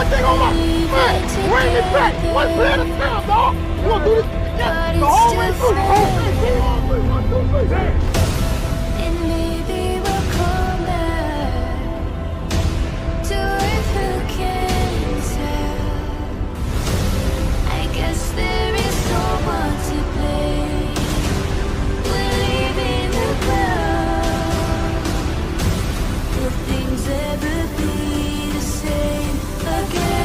thing on my man. Bring it back. One play at a time, dog. You gonna do this together the whole way through. The whole thing. Get it on through. 1, 2, 3. And maybe we'll come back to it, who can tell? I guess there is no one to blame. We're leaving the ground. Will things ever be the same again?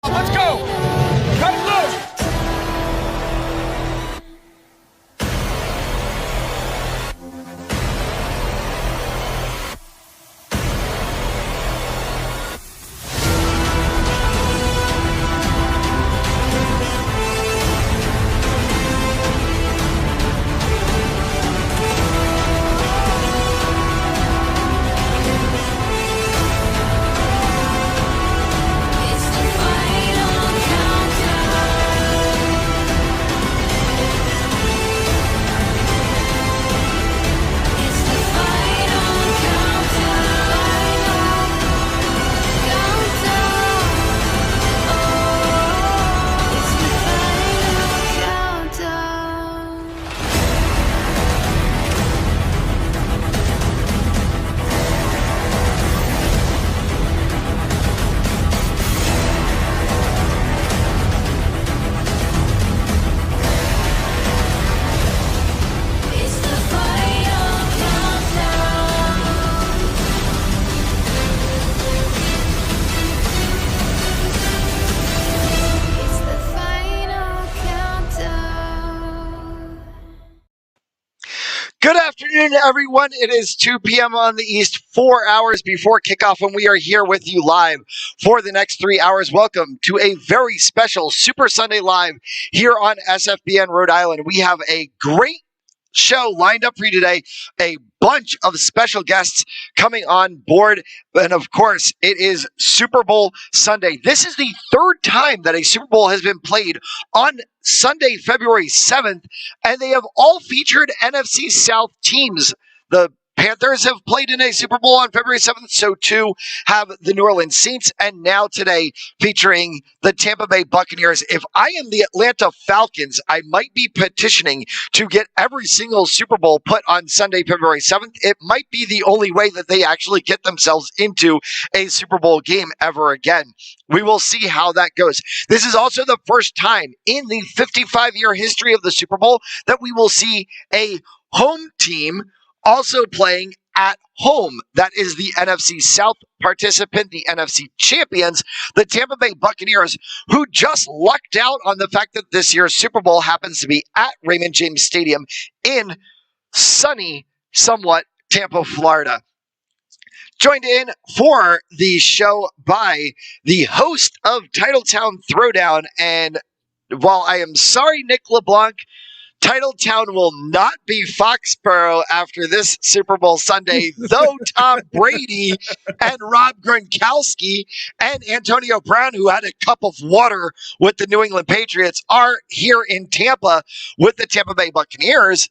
Let's go. Cut it loose. It's the final countdown. It's the final countdown. Oh, it's the final countdown. It's the final countdown. It's the final countdown. Good afternoon, everyone. It is 2 p.m. on the East, 4 hours before kickoff, and we are here with you live for the next 3 hours. Welcome to a very special Super Sunday Live here on SFBN Rhode Island. We have a great show lined up for you today, a bunch of special guests coming on board, and of course, it is Super Bowl Sunday. This is the third time that a Super Bowl has been played on Sunday, February 7th, and they have all featured NFC South teams. The Panthers have played in a Super Bowl on February 7th, so too have the New Orleans Saints, and now today featuring the Tampa Bay Buccaneers. If I am the Atlanta Falcons, I might be petitioning to get every single Super Bowl put on Sunday, February 7th. It might be the only way that they actually get themselves into a Super Bowl game ever again. We will see how that goes. This is also the first time in the 55-year history of the Super Bowl that we will see a home team also playing at home. That is the NFC South participant, the NFC champions, the Tampa Bay Buccaneers, who just lucked out on the fact that this year's Super Bowl happens to be at Raymond James Stadium in sunny, somewhat Tampa, Florida. Joined in for the show by the host of Titletown Throwdown, and while I am sorry, Nick LeBlanc, Titletown will not be Foxborough after this Super Bowl Sunday, though Tom Brady and Rob Gronkowski and Antonio Brown, who had a cup of water with the New England Patriots, are here in Tampa with the Tampa Bay Buccaneers.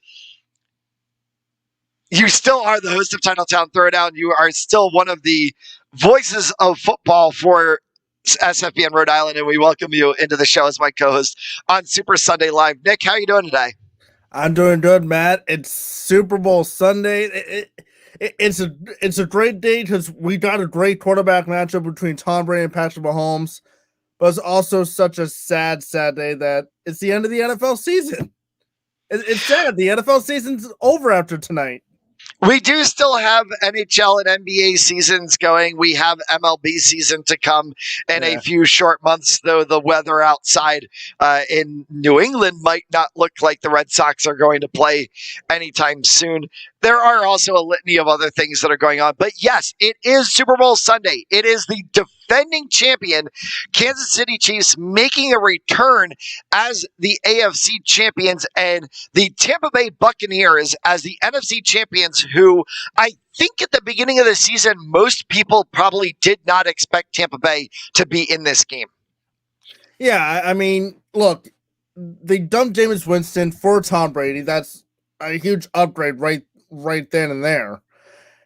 You still are the host of Titletown Throwdown. You are still one of the voices of football for SFBN Rhode Island, and we welcome you into the show as my co-host on Super Sunday Live. Nick, how are you doing today? I'm doing good, Matt. It's Super Bowl Sunday. It's a great day because we got a great quarterback matchup between Tom Brady and Patrick Mahomes, but it's also such a sad day that it's the end of the NFL season. It's sad. The NFL season's over after tonight. We do still have NHL and NBA seasons going. We have MLB season to come in a few short months, though the weather outside in New England might not look like the Red Sox are going to play anytime soon. There are also a litany of other things that are going on. But yes, it is Super Bowl Sunday. It is the defending champion, Kansas City Chiefs, making a return as the AFC champions, and the Tampa Bay Buccaneers as the NFC champions, who I think at the beginning of the season, most people probably did not expect Tampa Bay to be in this game. Yeah, I mean, look, they dumped Jameis Winston for Tom Brady. That's a huge upgrade right then and there.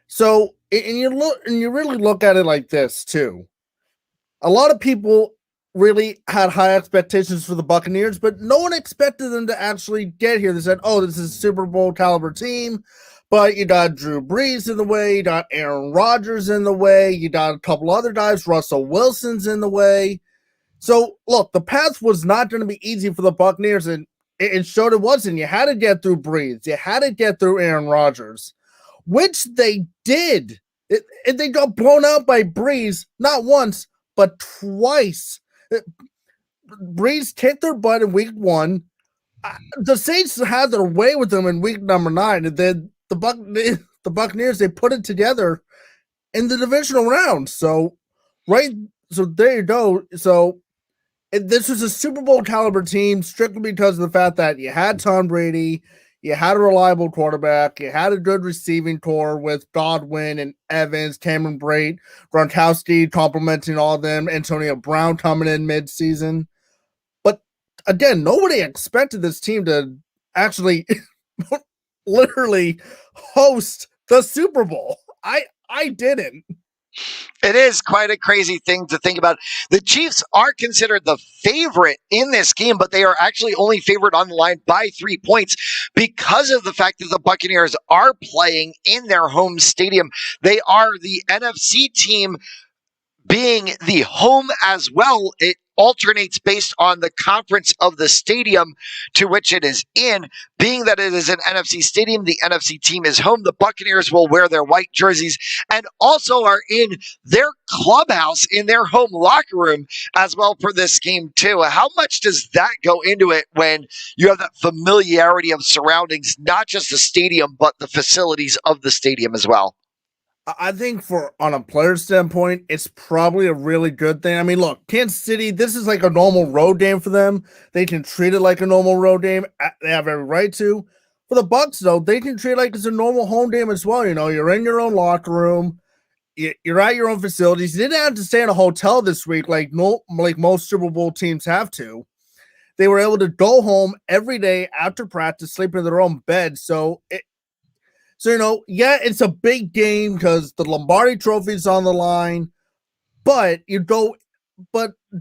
So, and you really look at it like this too. A lot of people really had high expectations for the Buccaneers, but no one expected them to actually get here. They said, "Oh, this is a Super Bowl caliber team." But you got Drew Brees in the way, you got Aaron Rodgers in the way, you got a couple other guys, Russell Wilson's in the way. So, look, the path was not going to be easy for the Buccaneers, and it showed it wasn't. You had to get through Brees. You had to get through Aaron Rodgers, which they did. And they got blown out by Brees, not once, but twice. Brees kicked their butt in week 1. The Saints had their way with them in week number 9, and then the Buccaneers, they put it together in the divisional round. So there you go. So this was a Super Bowl caliber team strictly because of the fact that you had Tom Brady, you had a reliable quarterback, you had a good receiving core with Godwin and Evans, Cameron Brate, Gronkowski complementing all of them, Antonio Brown coming in mid-season. But again, nobody expected this team to actually literally host the Super Bowl. I didn't. It is quite a crazy thing to think about. The Chiefs are considered the favorite in this game, but they are actually only favored on the line by 3 points because of the fact that the Buccaneers are playing in their home stadium. They are the NFC team being the home as well. It alternates based on the conference of the stadium to which it is in. Being that it is an NFC stadium, the NFC team is home. The Buccaneers will wear their white jerseys and also are in their clubhouse, in their home locker room as well for this game too. How much does that go into it when you have that familiarity of surroundings, not just the stadium, but the facilities of the stadium as well? I think on a player standpoint, it's probably a really good thing. I mean, look, Kansas City, this is like a normal road game for them. They can treat it like a normal road game. They have every right to. For the Bucs, though, they can treat it like it's a normal home game as well. You know, you're in your own locker room. You're at your own facilities. You didn't have to stay in a hotel this week like most Super Bowl teams have to. They were able to go home every day after practice, sleep in their own bed. So, you know, yeah, it's a big game because the Lombardi Trophy is on the line, but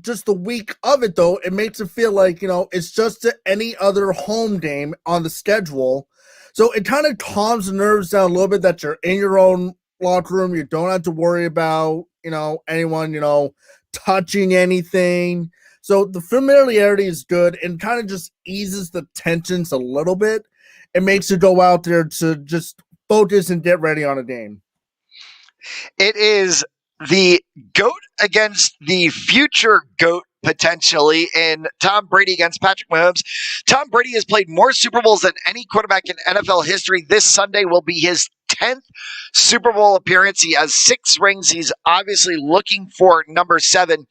just the week of it, though, it makes it feel like, you know, it's just any other home game on the schedule. So it kind of calms the nerves down a little bit that you're in your own locker room. You don't have to worry about, you know, anyone, you know, touching anything. So the familiarity is good and kind of just eases the tensions a little bit. It makes you go out there to just focus and get ready on a game. It is the GOAT against the future GOAT, potentially, in Tom Brady against Patrick Mahomes. Tom Brady has played more Super Bowls than any quarterback in NFL history. This Sunday will be his 10th Super Bowl appearance. He has 6 rings. He's obviously looking for number 7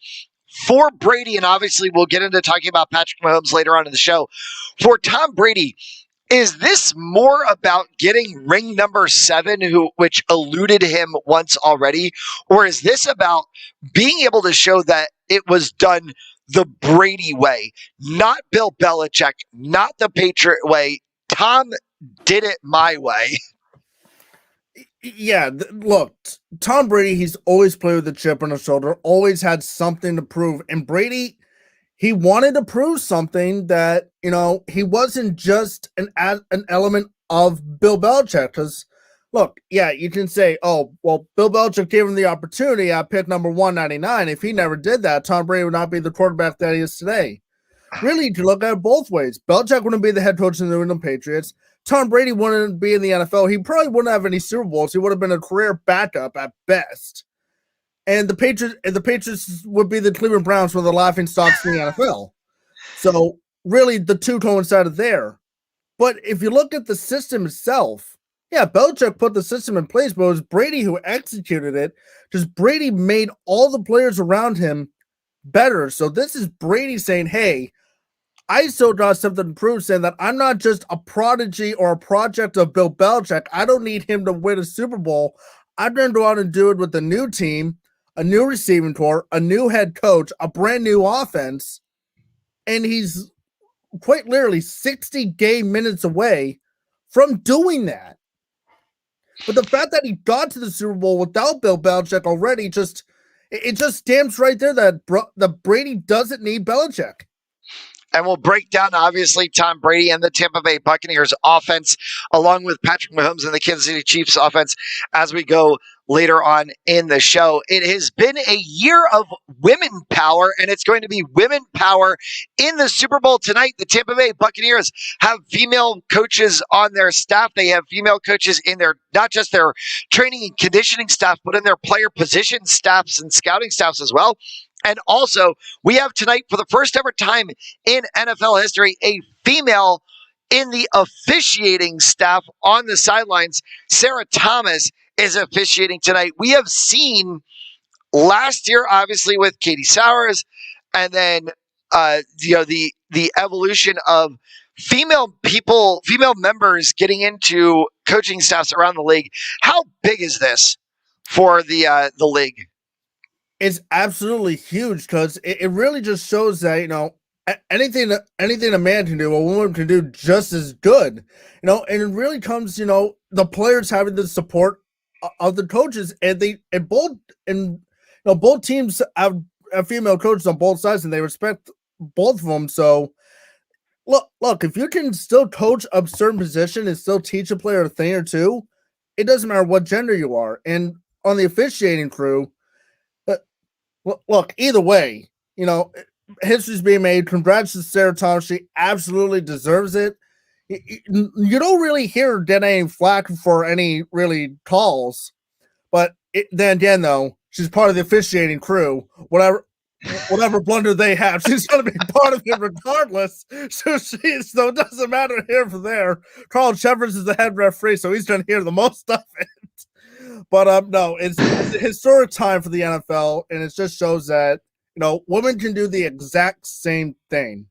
for Brady, and obviously we'll get into talking about Patrick Mahomes later on in the show. For Tom Brady, is this more about getting ring number 7, which eluded him once already, or is this about being able to show that it was done the Brady way, not Bill Belichick, not the Patriot way? Tom did it my way. Yeah, look, Tom Brady, he's always played with a chip on his shoulder, always had something to prove. And Brady, he wanted to prove something that, you know, he wasn't just an element of Bill Belichick. Because, look, yeah, you can say, oh, well, Bill Belichick gave him the opportunity at pick number 199. If he never did that, Tom Brady would not be the quarterback that he is today. Really, you can look at it both ways. Belichick wouldn't be the head coach of the New England Patriots. Tom Brady wouldn't be in the NFL. He probably wouldn't have any Super Bowls. He would have been a career backup at best. And the Patriots would be the Cleveland Browns for the laughing stocks in the NFL. So really, the two coincided there. But if you look at the system itself, yeah, Belichick put the system in place, but it was Brady who executed it because Brady made all the players around him better. So this is Brady saying, hey, I still got something to prove, saying that I'm not just a prodigy or a project of Bill Belichick. I don't need him to win a Super Bowl. I'm going to go out and do it with a new team, a new receiving core, a new head coach, a brand new offense. And he's quite literally 60 game minutes away from doing that. But the fact that he got to the Super Bowl without Bill Belichick already it just stamps right there that Brady doesn't need Belichick. And we'll break down, obviously, Tom Brady and the Tampa Bay Buccaneers offense, along with Patrick Mahomes and the Kansas City Chiefs offense as we go later on in the show. It has been a year of women power, and it's going to be women power in the Super Bowl tonight. The Tampa Bay Buccaneers have female coaches on their staff. They have female coaches in their, not just their training and conditioning staff, but in their player position staffs and scouting staffs as well. And also, we have tonight, for the first ever time in NFL history, a female in the officiating staff on the sidelines. Sarah Thomas is officiating tonight. We have seen last year, obviously, with Katie Sowers, and then the evolution of female members getting into coaching staffs around the league. How big is this for the league? It's absolutely huge because it really just shows that, anything a man can do, a woman can do just as good. And it really comes, the players having the support of the coaches, and both teams have female coaches on both sides, and they respect both of them. So look, if you can still coach a certain position and still teach a player a thing or two, it doesn't matter what gender you are. And on the officiating crew, look, either way, history's being made. Congrats to Sarah Thomas. She absolutely deserves it. You don't really hear her get any flack for any really calls, but then again, though, she's part of the officiating crew. Whatever blunder they have, she's going to be part of it regardless. So it doesn't matter here from there. Carl Shepard is the head referee, so he's going to hear the most of it. But no, it's a historic time for the NFL, and it just shows that women can do the exact same thing.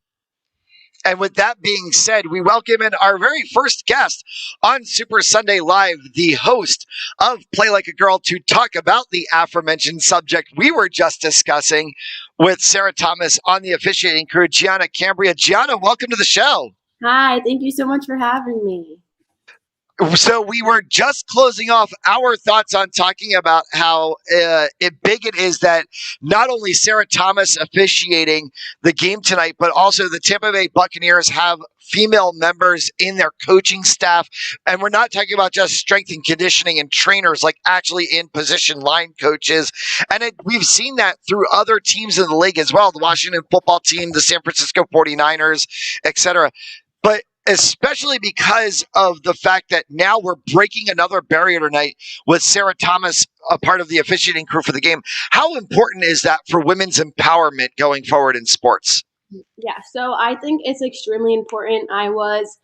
And with that being said, we welcome in our very first guest on Super Sunday Live, the host of Play Like a Girl, to talk about the aforementioned subject we were just discussing with Sarah Thomas on the officiating crew, Gianna Cambria. Gianna, welcome to the show. Hi, thank you so much for having me. So we were just closing off our thoughts on talking about how big it is that not only Sarah Thomas officiating the game tonight, but also the Tampa Bay Buccaneers have female members in their coaching staff. And we're not talking about just strength and conditioning and trainers, like actually in position line coaches. And we've seen that through other teams in the league as well, the Washington football team, the San Francisco 49ers, etc. But especially because of the fact that now we're breaking another barrier tonight with Sarah Thomas, a part of the officiating crew for the game. How important is that for women's empowerment going forward in sports? Yeah, so I think it's extremely important. I was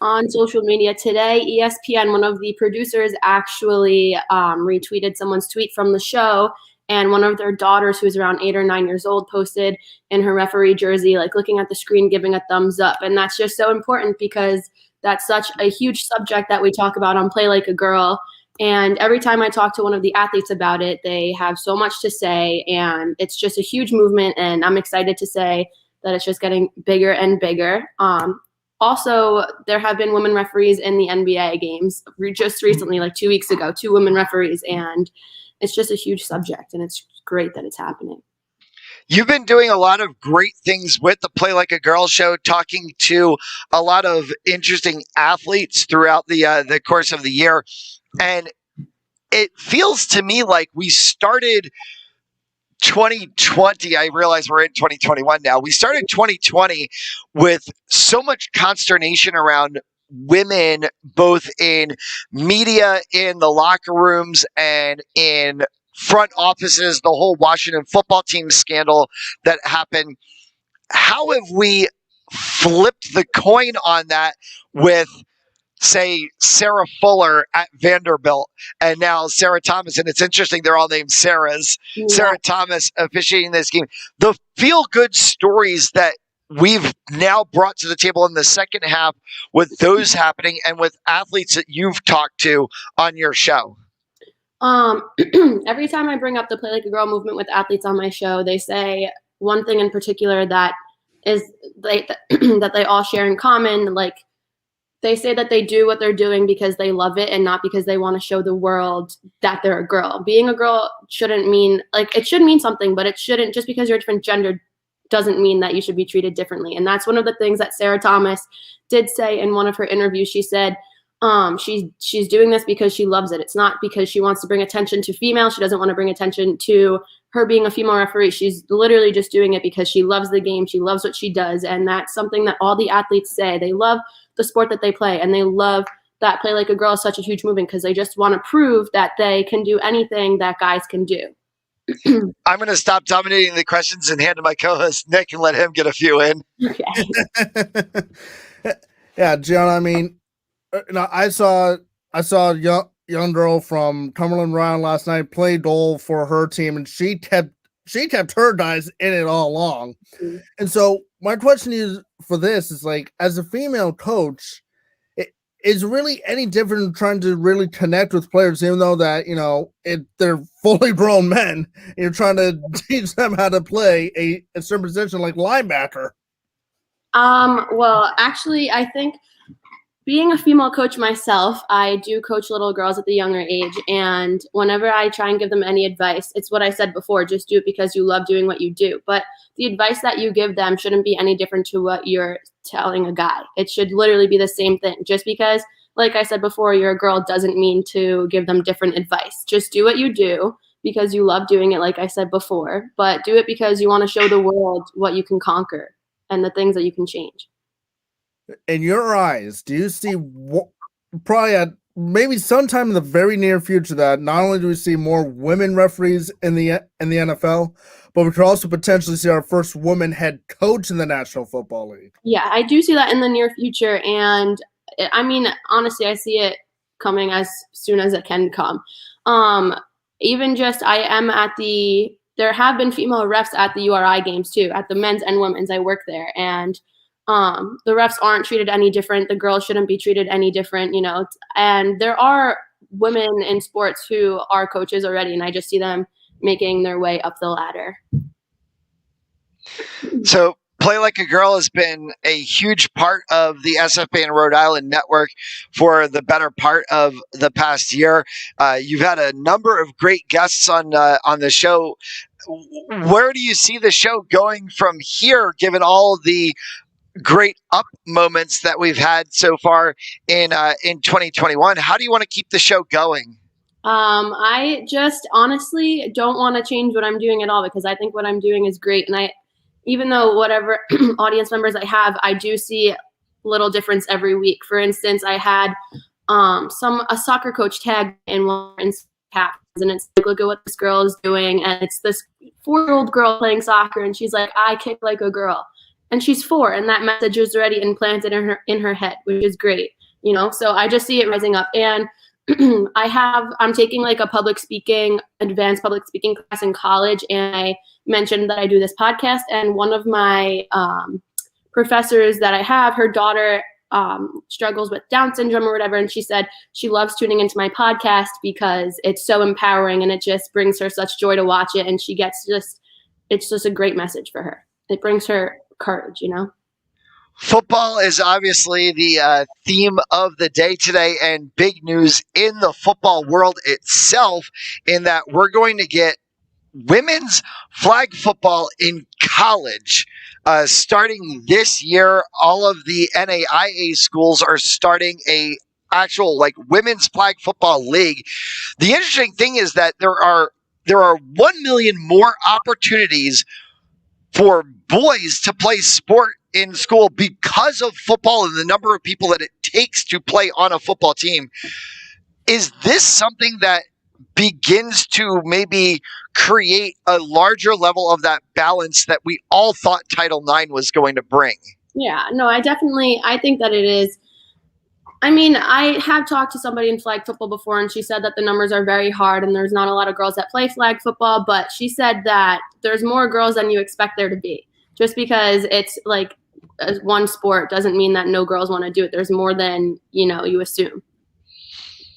on social media today. ESPN, one of the producers, actually retweeted someone's tweet from the show, and one of their daughters, who's around 8 or 9 years old, posted in her referee jersey, like looking at the screen, giving a thumbs up. And that's just so important because that's such a huge subject that we talk about on Play Like a Girl. And every time I talk to one of the athletes about it, they have so much to say, and it's just a huge movement. And I'm excited to say that it's just getting bigger and bigger. Also, there have been women referees in the NBA games just recently, like 2 weeks ago, 2 women referees, and it's just a huge subject, and it's great that it's happening. You've been doing a lot of great things with the Play Like a Girl show, talking to a lot of interesting athletes throughout the course of the year. And it feels to me like we started 2020. I realize we're in 2021 now. We started 2020 with so much consternation around women, both in media, in the locker rooms, and in front offices, the whole Washington football team scandal that happened. How have we flipped the coin on that with, say, Sarah Fuller at Vanderbilt, and now Sarah Thomas? And it's interesting, they're all named Sarahs. Yeah. Sarah Thomas officiating this game. The feel-good stories that we've now brought to the table in the second half with those happening, and with athletes that you've talked to on your show. Every time I bring up the Play Like a Girl movement with athletes on my show, they say one thing in particular that is that they all share in common. Like, they say that they do what they're doing because they love it and not because they want to show the world that they're a girl. Being a girl shouldn't mean, like, it should mean something, but it shouldn't, just because you're a different gender doesn't mean that you should be treated differently. And that's one of the things that Sarah Thomas did say in one of her interviews. She said she's doing this because she loves it. It's not because she wants to bring attention to females. She doesn't want to bring attention to her being a female referee. She's literally just doing it because she loves the game. She loves what she does. And that's something that all the athletes say. They love the sport that they play, and they love that Play Like a Girl is such a huge movement because they just want to prove that they can do anything that guys can do. I'm going to stop dominating the questions and hand to my co-host Nick and let him get a few in. Okay. Yeah, Gianna, I mean, I saw a young girl from Cumberland Rhode last night play goal for her team, and she kept her guys in it all along. Mm-hmm. And so my question is for this is, like, as a female coach, is really any different trying to really connect with players, even though that, they're fully grown men, you're trying to teach them how to play a certain position like linebacker? Well, actually, I think being a female coach myself, I do coach little girls at the younger age. And whenever I try and give them any advice, it's what I said before, just do it because you love doing what you do. But the advice that you give them shouldn't be any different to what you're telling a guy. It should literally be the same thing. Just because, like I said before, you're a girl doesn't mean to give them different advice. Just do what you do because you love doing it, like I said before. But do it because you want to show the world what you can conquer and the things that you can change. In your eyes, do you see probably at maybe sometime in the very near future that not only do we see more women referees in the NFL, but we could also potentially see our first woman head coach in the National Football League? Yeah, I do see that in the near future. And I mean, honestly, I see it coming as soon as it can come. Even just there have been female refs at the URI games too, at the men's and women's. I work there, and the refs aren't treated any different. The girls shouldn't be treated any different, and there are women in sports who are coaches already, and I just see them making their way up the ladder. So Play Like a Girl has been a huge part of the SFBN Rhode Island network for the better part of the past year. You've had a number of great guests on the show. Where do you see the show going from here, given all the great up moments that we've had so far in 2021? How do you want to keep the show going? I just honestly don't want to change what I'm doing at all, because I think what I'm doing is great. And even though whatever audience members I have, I do see a little difference every week. For instance, I had a soccer coach tag in one cap, and it's like, look at what this girl is doing. And it's this 4-year-old girl playing soccer, and she's like, I kick like a girl. And she's 4, and that message is already implanted in her head, which is great, So I just see it rising up. And I'm taking like a advanced public speaking class in college, and I mentioned that I do this podcast. And one of my professors that I have, her daughter struggles with Down syndrome or whatever, and she said she loves tuning into my podcast because it's so empowering and it just brings her such joy to watch it, and it's just a great message for her. It brings her courage, Football is obviously the theme of the day today, and big news in the football world itself, in that we're going to get women's flag football in college starting this year. All of the NAIA schools are starting a actual women's flag football league. The interesting thing is that there are 1 million more opportunities for boys to play sport in school because of football and the number of people that it takes to play on a football team. Is this something that begins to maybe create a larger level of that balance that we all thought Title IX was going to bring? Yeah, no, I think that it is. I mean, I have talked to somebody in flag football before, and she said that the numbers are very hard and there's not a lot of girls that play flag football, but she said that there's more girls than you expect there to be. Just because it's like one sport doesn't mean that no girls want to do it. There's more than, you assume.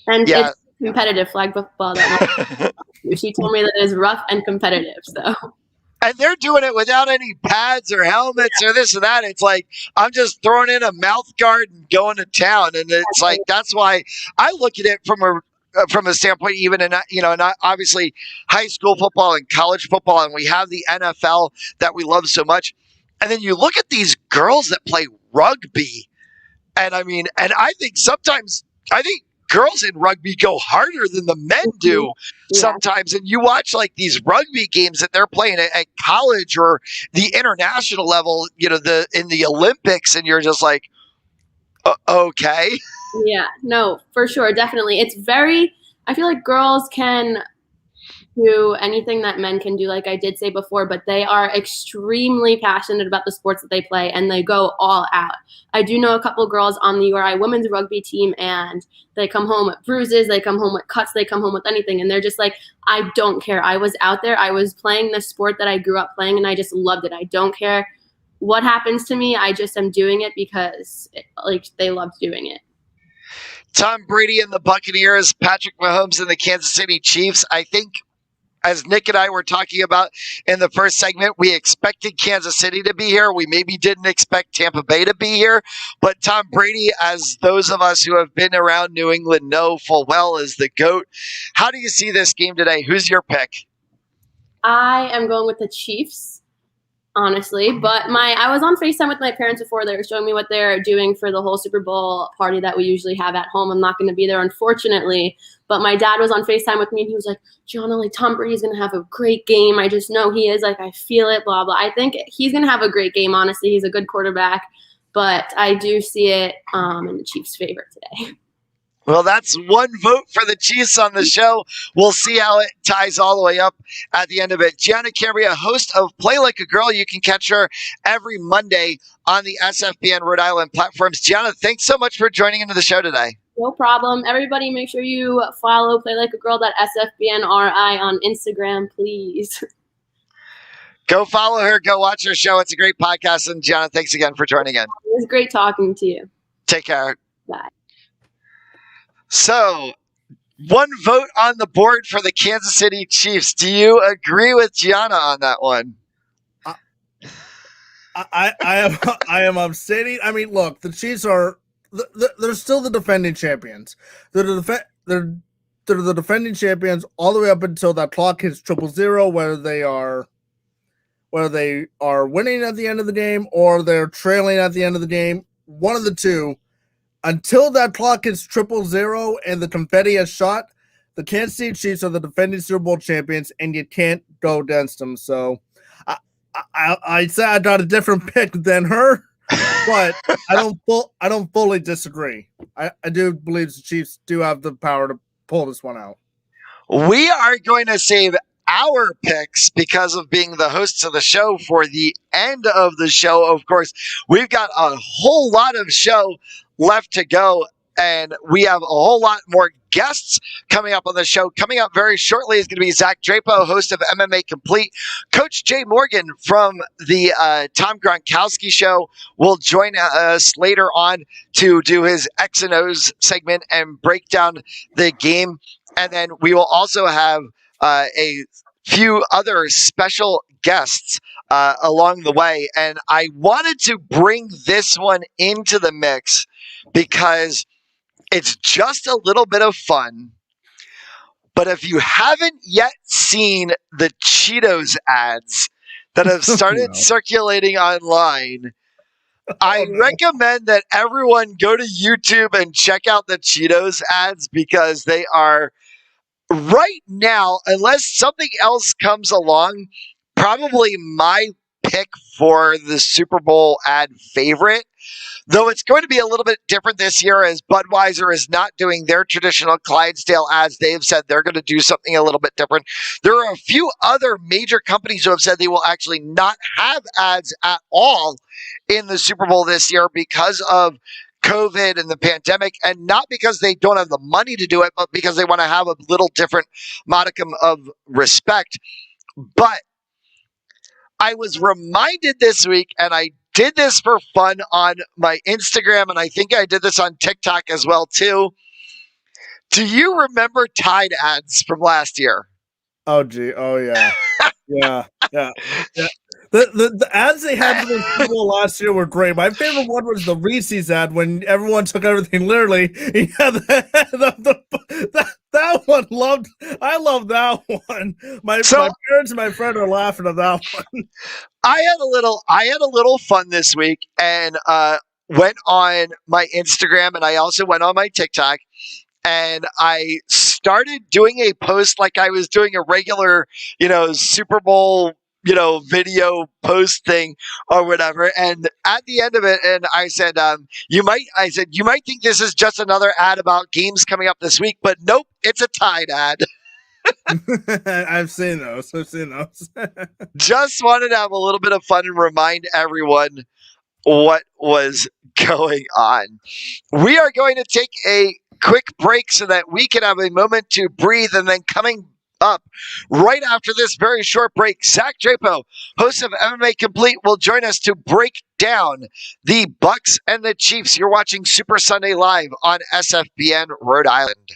And It's competitive flag football. She told me that it is rough and competitive, so. And they're doing it without any pads or helmets or this or that. It's like, I'm just throwing in a mouth guard and going to town. And it's like, that's why I look at it from a standpoint, even in, not obviously high school football and college football. And we have the NFL that we love so much. And then you look at these girls that play rugby. And I think girls in rugby go harder than the men do sometimes. And you watch like these rugby games that they're playing at college or the international level, in the Olympics, and you're just like, okay. Yeah, no, for sure. Definitely. I feel like girls can do anything that men can do, like I did say before, but they are extremely passionate about the sports that they play and they go all out. I do know a couple girls on the URI women's rugby team, and they come home with bruises, they come home with cuts, they come home with anything, and they're just like, I don't care. I was out there, I was playing the sport that I grew up playing, and I just loved it. I don't care what happens to me. I just am doing it because they loved doing it. Tom Brady and the Buccaneers, Patrick Mahomes and the Kansas City Chiefs. I think, as Nick and I were talking about in the first segment, we expected Kansas City to be here. We maybe didn't expect Tampa Bay to be here. But Tom Brady, as those of us who have been around New England know full well, is the GOAT. How do you see this game today? Who's your pick? I am going with the Chiefs, honestly. But I was on FaceTime with my parents before. They were showing me what they're doing for the whole Super Bowl party that we usually have at home. I'm not going to be there, unfortunately. But my dad was on FaceTime with me, and he was like, Gianna, Tom Brady's going to have a great game. I just know he is. I feel it, blah, blah. I think he's going to have a great game, honestly. He's a good quarterback. But I do see it in the Chiefs' favor today. Well, that's one vote for the Chiefs on the show. We'll see how it ties all the way up at the end of it. Gianna Cambria, host of Play Like a Girl. You can catch her every Monday on the SFBN Rhode Island platforms. Gianna, thanks so much for joining into the show today. No problem. Everybody, make sure you follow playlikeagirl.sfbnri on Instagram, please. Go follow her. Go watch her show. It's a great podcast. And Gianna, thanks again for joining in. It was great talking to you. Take care. Bye. So, one vote on the board for the Kansas City Chiefs. Do you agree with Gianna on that one? I am upsetting. I mean, look, the Chiefs are they're still the defending champions. They're the defending champions all the way up until that clock hits 000, whether they are winning at the end of the game or they're trailing at the end of the game. One of the two. Until that clock hits 000 and the confetti is shot, the Kansas City Chiefs are the defending Super Bowl champions, and you can't go against them. So I said I got a different pick than her, but I don't fully disagree. I do believe the Chiefs do have the power to pull this one out. We are going to save our picks because of being the hosts of the show for the end of the show. Of course, we've got a whole lot of show left to go, and we have a whole lot more guests coming up on the show. Coming up very shortly is going to be Zach Drapo, host of MMA Complete. Coach Jay Morgan from the Tom Gronkowski Show will join us later on to do his X and O's segment and break down the game. And then we will also have a few other special guests along the way. And I wanted to bring this one into the mix because it's just a little bit of fun. But if you haven't yet seen the Cheetos ads that have started circulating online, I recommend that everyone go to YouTube and check out the Cheetos ads because they are right now, unless something else comes along, probably my pick for the Super Bowl ad favorite. Though it's going to be a little bit different this year as Budweiser is not doing their traditional Clydesdale ads. They've said they're going to do something a little bit different. There are a few other major companies who have said they will actually not have ads at all in the Super Bowl this year because of COVID and the pandemic, and not because they don't have the money to do it, but because they want to have a little different modicum of respect. But I was reminded this week, and I did this for fun on my Instagram, and I think I did this on TikTok as well, too. Do you remember Tide ads from last year? Oh, gee. Oh, yeah. Yeah. The ads they had for the Super Bowl last year were great. My favorite one was the Reese's ad when everyone took everything literally. Yeah, that one I love that one. My parents and my friend are laughing at that one. I had a little fun this week and went on my Instagram and I also went on my TikTok and I started doing a post like I was doing a regular, Super Bowl, video post thing or whatever. And at the end of it, and I said, you might think this is just another ad about games coming up this week, but nope, it's a Tide ad. I've seen those. Just wanted to have a little bit of fun and remind everyone what was going on. We are going to take a quick break so that we can have a moment to breathe, and then coming up right after this very short break, Zach Drapo, host of MMA Complete, will join us to break down the Bucks and the Chiefs. You're watching Super Sunday Live on SFBN Rhode Island.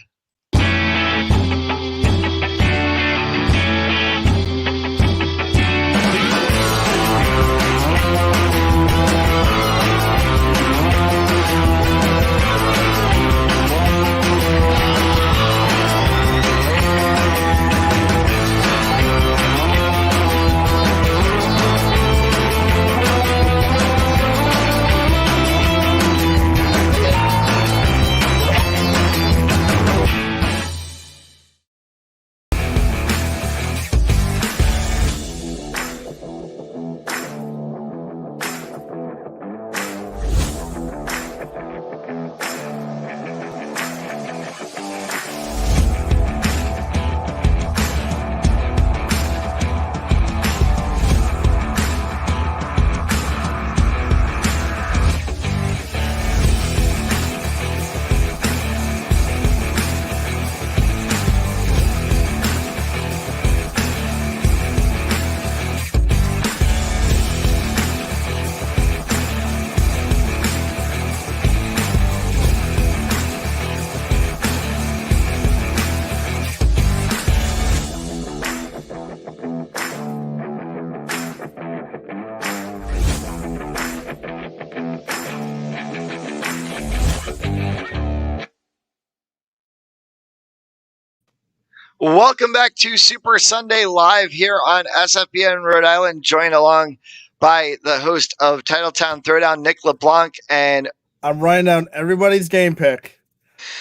Welcome back to Super Sunday Live here on SFBN Rhode Island, joined along by the host of Titletown Throwdown, Nick LeBlanc, and I'm writing down everybody's game pick.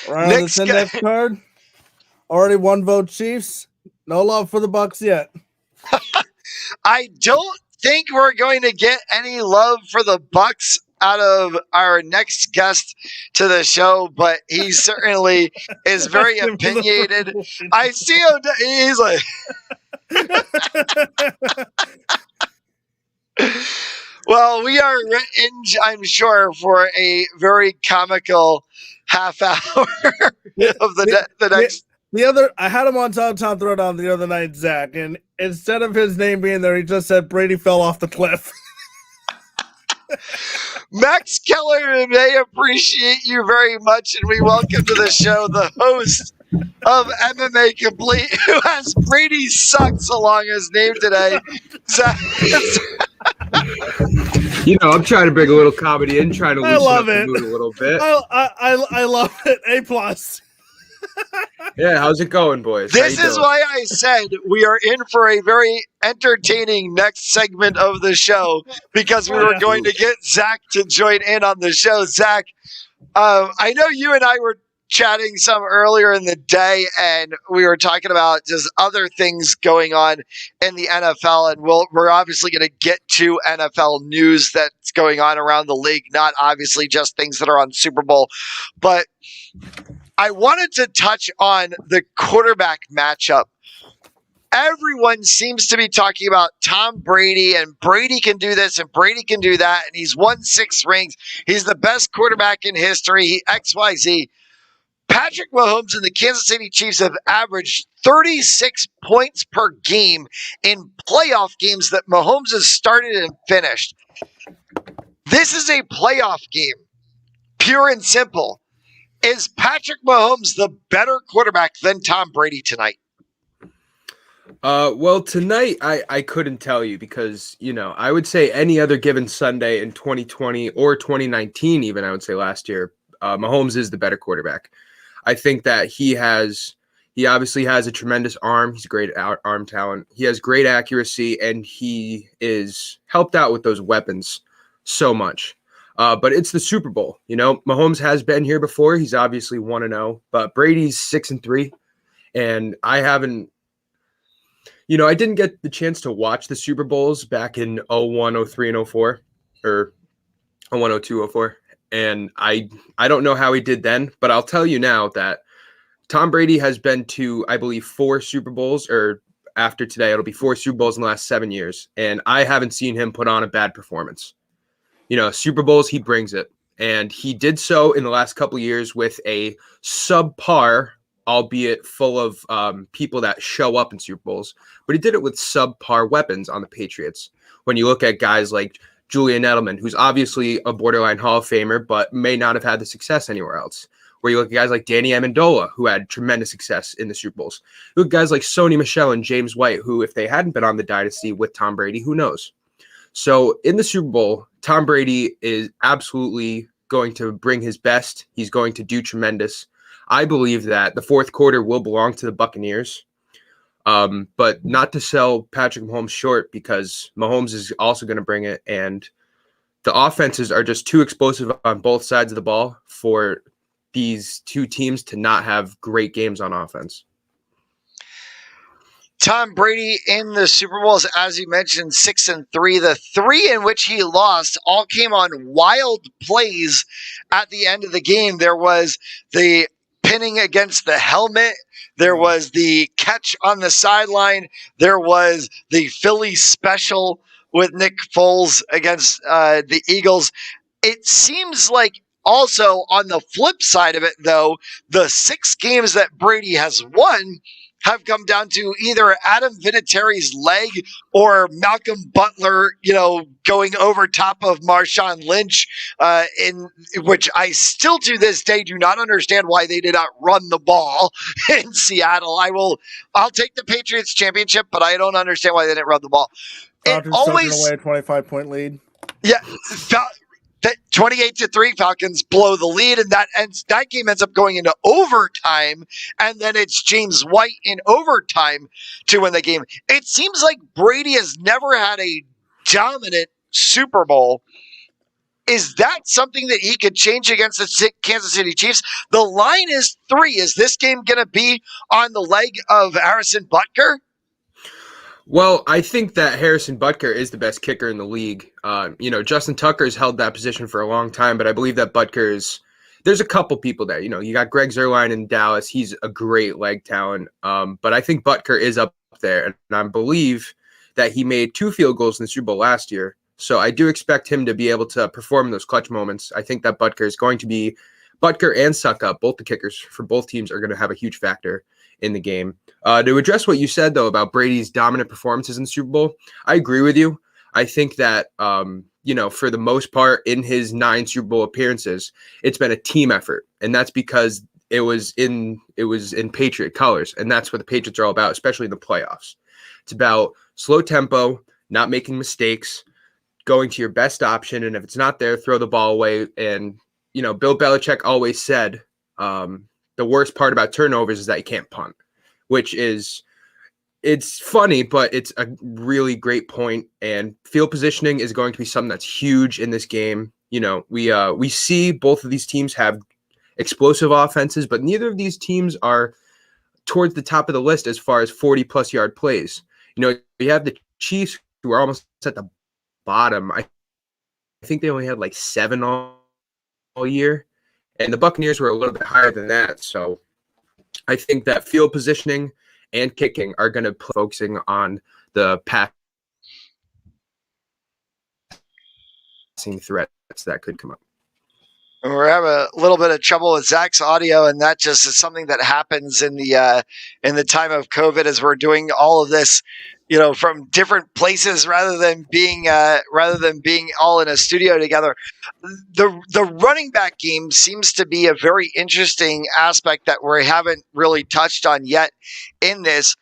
Right on this index card. Already one vote Chiefs. No love for the Bucks yet. I don't think we're going to get any love for the Bucks out of our next guest to the show, but he certainly is very opinionated. I see him. He's like, well, we are in, I'm sure, for a very comical half hour of the next. I had him on Tom Throwdown the other night, Zach, and instead of his name being there, he just said Brady fell off the cliff. Max Keller may appreciate you very much, and we welcome to the show the host of MMA Complete, who has Brady Sucks along his name today. I'm trying to bring a little comedy in, trying to loosen up the mood a little bit. I love it. A+. Yeah, how's it going, boys? This is why I said we are in for a very entertaining next segment of the show, because we were going to get Zach to join in on the show. Zach, I know you and I were chatting some earlier in the day, and we were talking about just other things going on in the NFL, and we're obviously going to get to NFL news that's going on around the league, not obviously just things that are on Super Bowl, but I wanted to touch on the quarterback matchup. Everyone seems to be talking about Tom Brady, and Brady can do this and Brady can do that, and he's won 6 rings. He's the best quarterback in history, XYZ. Patrick Mahomes and the Kansas City Chiefs have averaged 36 points per game in playoff games that Mahomes has started and finished. This is a playoff game, pure and simple. Is Patrick Mahomes the better quarterback than Tom Brady tonight? Well, tonight I couldn't tell you because, I would say any other given Sunday in 2020 or 2019, even I would say last year, Mahomes is the better quarterback. I think that he obviously has a tremendous arm. He's a great arm talent. He has great accuracy, and he is helped out with those weapons so much. But it's the Super Bowl. Mahomes has been here before. He's obviously 1-0, but Brady's 6-3, and I didn't get the chance to watch the Super Bowls back in 01, 03, and 04, or 01, 02, 04. And I don't know how he did then, but I'll tell you now that Tom Brady has been to, I believe, 4 Super Bowls, or after today, it'll be 4 Super Bowls in the last 7 years. And I haven't seen him put on a bad performance. Super Bowls, he brings it. And he did so in the last couple of years with a subpar, albeit full of people that show up in Super Bowls, but he did it with subpar weapons on the Patriots. When you look at guys like Julian Edelman, who's obviously a borderline Hall of Famer, but may not have had the success anywhere else. Where you look at guys like Danny Amendola, who had tremendous success in the Super Bowls. You look at guys like Sony Michel and James White, who, if they hadn't been on the dynasty with Tom Brady, who knows? So in the Super Bowl, Tom Brady is absolutely going to bring his best. He's going to do tremendous. I believe that the fourth quarter will belong to the Buccaneers, but not to sell Patrick Mahomes short, because Mahomes is also going to bring it, and the offenses are just too explosive on both sides of the ball for these two teams to not have great games on offense. Tom Brady in the Super Bowls, as you mentioned, 6-3. The 3 in which he lost all came on wild plays at the end of the game. There was the pinning against the helmet. There was the catch on the sideline. There was the Philly special with Nick Foles against the Eagles. It seems like also on the flip side of it, though, the 6 games that Brady has won have come down to either Adam Vinatieri's leg or Malcolm Butler, going over top of Marshawn Lynch, in which I still to this day do not understand why they did not run the ball in Seattle. I'll take the Patriots championship, but I don't understand why they didn't run the ball. Falcons always away a 25-point lead. Yeah. That 28-3 Falcons blow the lead, and that game ends up going into overtime, and then it's James White in overtime to win the game. It seems like Brady has never had a dominant Super Bowl. Is that something that he could change against the Kansas City Chiefs? The line is 3. Is this game going to be on the leg of Harrison Butker? Well, I think that Harrison Butker is the best kicker in the league. Justin Tucker's held that position for a long time, but I believe that there's a couple people there. You got Greg Zuerlein in Dallas. He's a great leg talent. But I think Butker is up there, and I believe that he made 2 field goals in the Super Bowl last year. So I do expect him to be able to perform in those clutch moments. I think that Butker and Suckup, both the kickers for both teams, are going to have a huge factor in the game. To address what you said, though, about Brady's dominant performances in the Super Bowl, I agree with you. I think that, for the most part, in his 9 Super Bowl appearances, it's been a team effort. And that's because it was in Patriot colors. And that's what the Patriots are all about, especially in the playoffs. It's about slow tempo, not making mistakes, going to your best option. And if it's not there, throw the ball away. And, Bill Belichick always said, the worst part about turnovers is that you can't punt, it's funny, but it's a really great point. And field positioning is going to be something that's huge in this game. We see both of these teams have explosive offenses, but neither of these teams are towards the top of the list as far as 40-plus yard plays. We have the Chiefs, who are almost at the bottom. I think they only had like 7 all year. And the Buccaneers were a little bit higher than that. So I think that field positioning and kicking are going to be focusing on the passing threats that could come up. We're having a little bit of trouble with Zach's audio, and that just is something that happens in the time of COVID as we're doing all of this, from different places rather than being all in a studio together. The running back game seems to be a very interesting aspect that we haven't really touched on yet in this.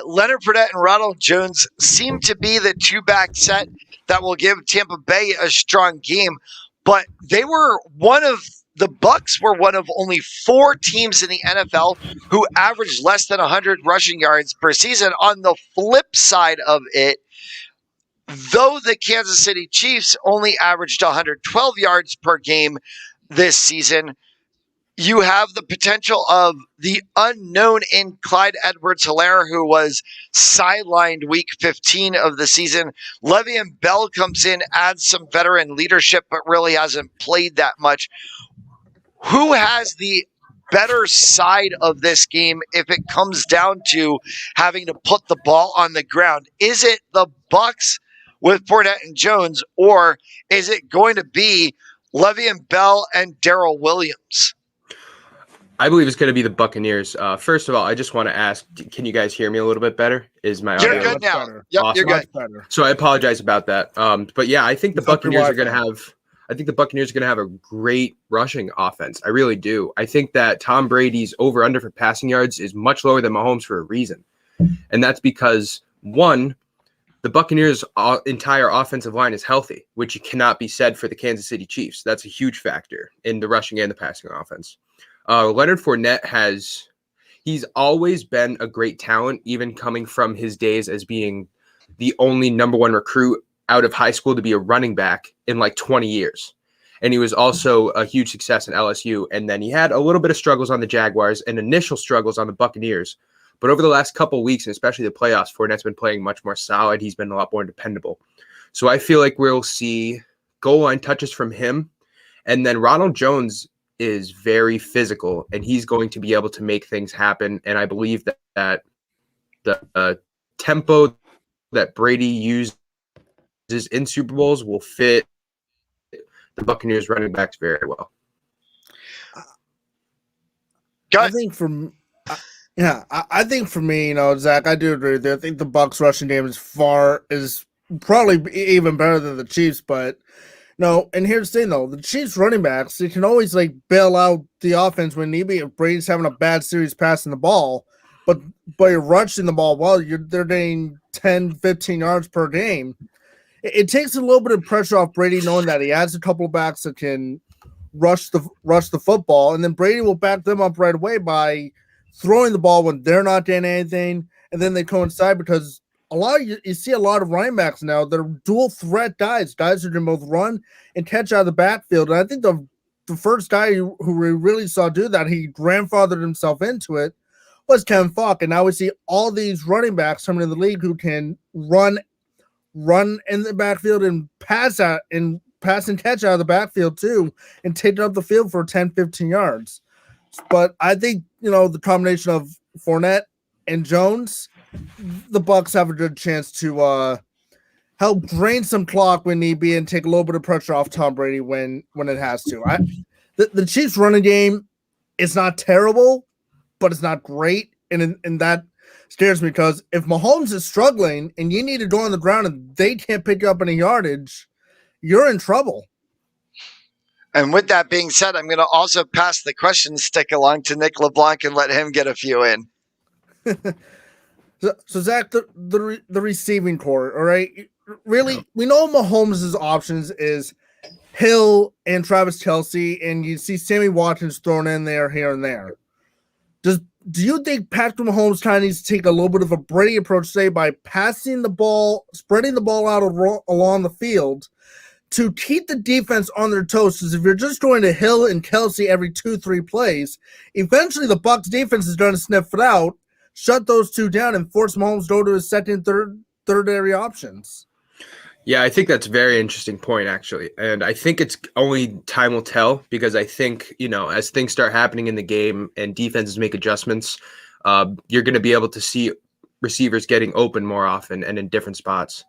Leonard Fournette and Ronald Jones seem to be the two-back set that will give Tampa Bay a strong game, but the Bucs were one of only 4 teams in the NFL who averaged less than 100 rushing yards per season. On the flip side of it, though the Kansas City Chiefs only averaged 112 yards per game this season, you have the potential of the unknown in Clyde Edwards-Helaire, who was sidelined week 15 of the season. Le'Veon Bell comes in, adds some veteran leadership, but really hasn't played that much. Who has the better side of this game if it comes down to having to put the ball on the ground? Is it the Bucs with Fournette and Jones, or is it going to be Le'Veon Bell and Darrell Williams? I believe it's going to be the Buccaneers. First of all, I just want to ask, can you guys hear me a little bit better? Is my audio? You're good now. Better. Yep, Awesome. you're good. So I apologize about that. But yeah, I think the Buccaneers are going to have. I think the Buccaneers are going to have a great rushing offense. I really do. I think that Tom Brady's over/under for passing yards is much lower than Mahomes for a reason, and that's because one, the Buccaneers' entire offensive line is healthy, which cannot be said for the Kansas City Chiefs. That's a huge factor in the rushing and the passing offense. Leonard Fournette he's always been a great talent, even coming from his days as being the only number 1 recruit out of high school to be a running back in like 20 years. And he was also a huge success in LSU. And then he had a little bit of struggles on the Jaguars and initial struggles on the Buccaneers. But over the last couple of weeks, and especially the playoffs, Fournette's been playing much more solid. He's been a lot more dependable. So I feel like we'll see goal line touches from him. And then Ronald Jones is very physical, and he's going to be able to make things happen. And I believe that the tempo that Brady uses in Super Bowls will fit the Buccaneers running backs very well. I think for me, Zach, I do agree with you. I think the Bucs rushing game is probably even better than the Chiefs, but no. And here's the thing, though: the Chiefs running backs, they can always bail out the offense when need be. If Brady's having a bad series passing the ball, but you're rushing the ball well, they're getting 10, 15 yards per game. It takes a little bit of pressure off Brady, knowing that he has a couple of backs that can rush the football, and then Brady will back them up right away by throwing the ball when they're not doing anything, and then they coincide because you see a lot of running backs now that are dual threat guys who can both run and catch out of the backfield. And I think the first guy who we really saw do that, he grandfathered himself into it, was Kevin Falk. And now we see all these running backs coming in the league who can run in the backfield and pass and catch out of the backfield too, and take it up the field for 10, 15 yards. But I think, the combination of Fournette and Jones, the Bucs have a good chance to help drain some clock when need be and take a little bit of pressure off Tom Brady when it has to. The Chiefs running game is not terrible, but it's not great. And that scares me, because if Mahomes is struggling and you need to go on the ground and they can't pick up any yardage, you're in trouble. And with that being said, I'm going to also pass the question stick along to Nick LeBlanc and let him get a few in. So Zach, the receiving core, all right? Really, we know Mahomes' options is Hill and Travis Kelce, and you see Sammy Watkins thrown in there here and there. Do you think Patrick Mahomes kind of needs to take a little bit of a Brady approach today by passing the ball, spreading the ball out along the field to keep the defense on their toes? Because if you're just going to Hill and Kelce every 2-3 plays, eventually the Bucs defense is going to sniff it out, shut those two down, and force Mahomes to go to his second, third area options. Yeah, I think that's a very interesting point, actually. And I think it's only time will tell, because I think, as things start happening in the game and defenses make adjustments, you're going to be able to see receivers getting open more often and in different spots.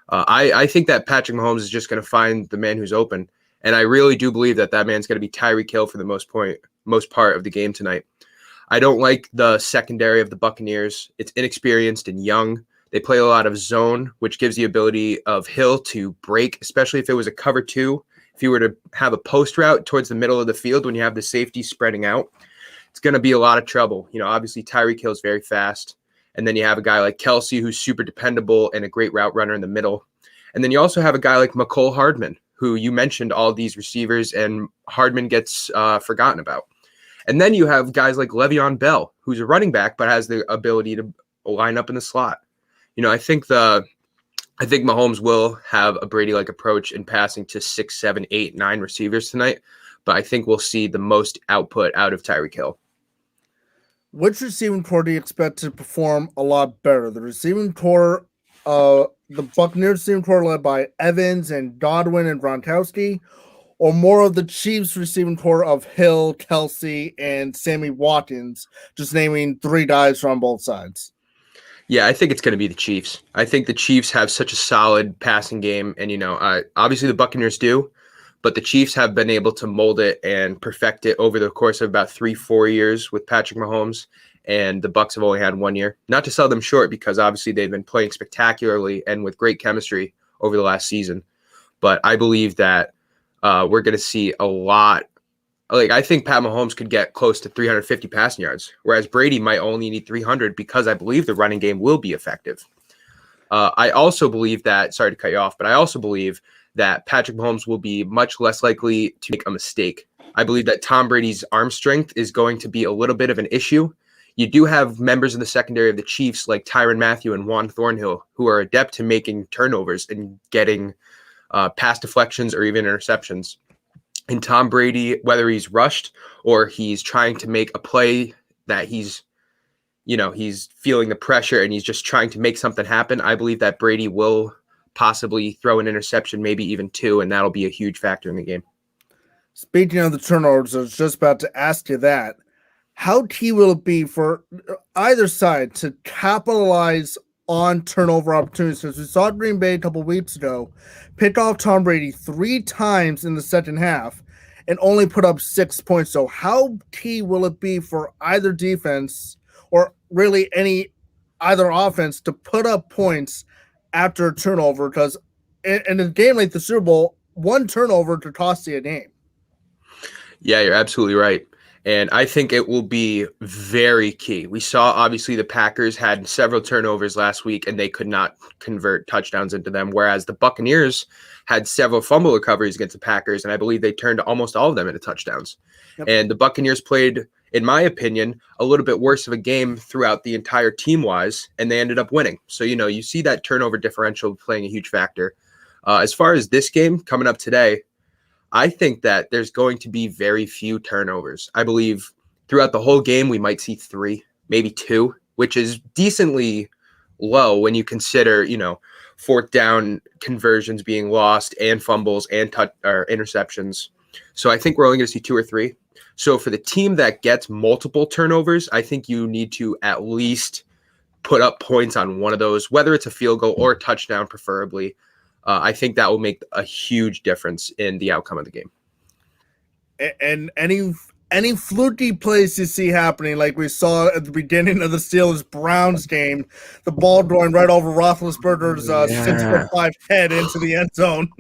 I think that Patrick Mahomes is just going to find the man who's open. And I really do believe that man's going to be Tyreek Hill for the most part of the game tonight. I don't like the secondary of the Buccaneers. It's inexperienced and young. They play a lot of zone, which gives the ability of Hill to break, especially if it was a cover 2. If you were to have a post route towards the middle of the field when you have the safety spreading out, it's going to be a lot of trouble. Obviously Tyreek Hill is very fast. And then you have a guy like Kelsey, who's super dependable and a great route runner in the middle. And then you also have a guy like McCole Hardman, who you mentioned all these receivers, and Hardman gets forgotten about. And then you have guys like Le'Veon Bell, who's a running back, but has the ability to line up in the slot. I think Mahomes will have a Brady-like approach in passing to 6, 7, 8, 9 receivers tonight, but I think we'll see the most output out of Tyreek Hill. Which receiving core do you expect to perform a lot better? The receiving core, the Buccaneers receiving core led by Evans and Godwin and Gronkowski, or more of the Chiefs receiving core of Hill, Kelsey, and Sammy Watkins, just naming 3 guys from both sides? Yeah, I think it's going to be the Chiefs. I think the Chiefs have such a solid passing game, and obviously the Buccaneers do, but the Chiefs have been able to mold it and perfect it over the course of about 3-4 years with Patrick Mahomes, and the Bucs have only had 1 year. Not to sell them short, because obviously they've been playing spectacularly and with great chemistry over the last season, but I believe that we're going to see a lot. I think Pat Mahomes could get close to 350 passing yards, whereas Brady might only need 300, because I believe the running game will be effective. I also believe that, sorry to cut you off, but I also believe that Patrick Mahomes will be much less likely to make a mistake. I believe that Tom Brady's arm strength is going to be a little bit of an issue. You do have members in the secondary of the Chiefs like Tyrann Mathieu and Juan Thornhill, who are adept to making turnovers and getting pass deflections or even interceptions. And Tom Brady, whether he's rushed or he's trying to make a play that he's feeling the pressure and he's just trying to make something happen, I believe that Brady will possibly throw an interception, maybe even 2, and that'll be a huge factor in the game. Speaking of the turnovers, I was just about to ask you that. How key will it be for either side to capitalize on turnover opportunities? Because we saw Green Bay a couple weeks ago pick off Tom Brady 3 times in the second half and only put up 6 points. So how key will it be for either defense, or really either offense, to put up points after a turnover? Because in a game like the Super Bowl, 1 turnover could cost you a game. Yeah, you're absolutely right. And I think it will be very key. We saw, obviously, the Packers had several turnovers last week, and they could not convert touchdowns into them, whereas the Buccaneers had several fumble recoveries against the Packers, and I believe they turned almost all of them into touchdowns. Yep. And the Buccaneers played, in my opinion, a little bit worse of a game throughout the entire team-wise, and they ended up winning. So, you see that turnover differential playing a huge factor. As far as this game coming up today, I think that there's going to be very few turnovers. I believe throughout the whole game, we might see 3, maybe 2, which is decently low when you consider, 4th down conversions being lost and fumbles and interceptions. So I think we're only going to see 2 or 3. So for the team that gets multiple turnovers, I think you need to at least put up points on one of those, whether it's a field goal or a touchdown, preferably. I think that will make a huge difference in the outcome of the game. And any fluky plays you see happening, like we saw at the beginning of the Steelers-Browns game, the ball going right over Roethlisberger's 6'5" head into the end zone.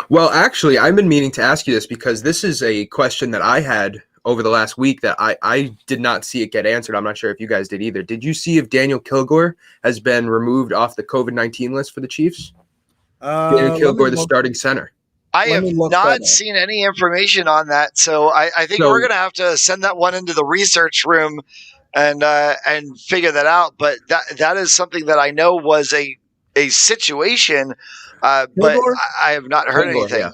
Well, actually, I've been meaning to ask you this, because this is a question that I had over the last week that I did not see it get answered. I'm not sure if you guys did either. Did you see if Daniel Kilgore has been removed off the COVID-19 list for the Chiefs? Daniel Kilgore, the starting center. I have not seen any information on that, so I think we're going to have to send that one into the research room and figure that out. But that is something that I know was a situation, but I have not heard anything. Yeah.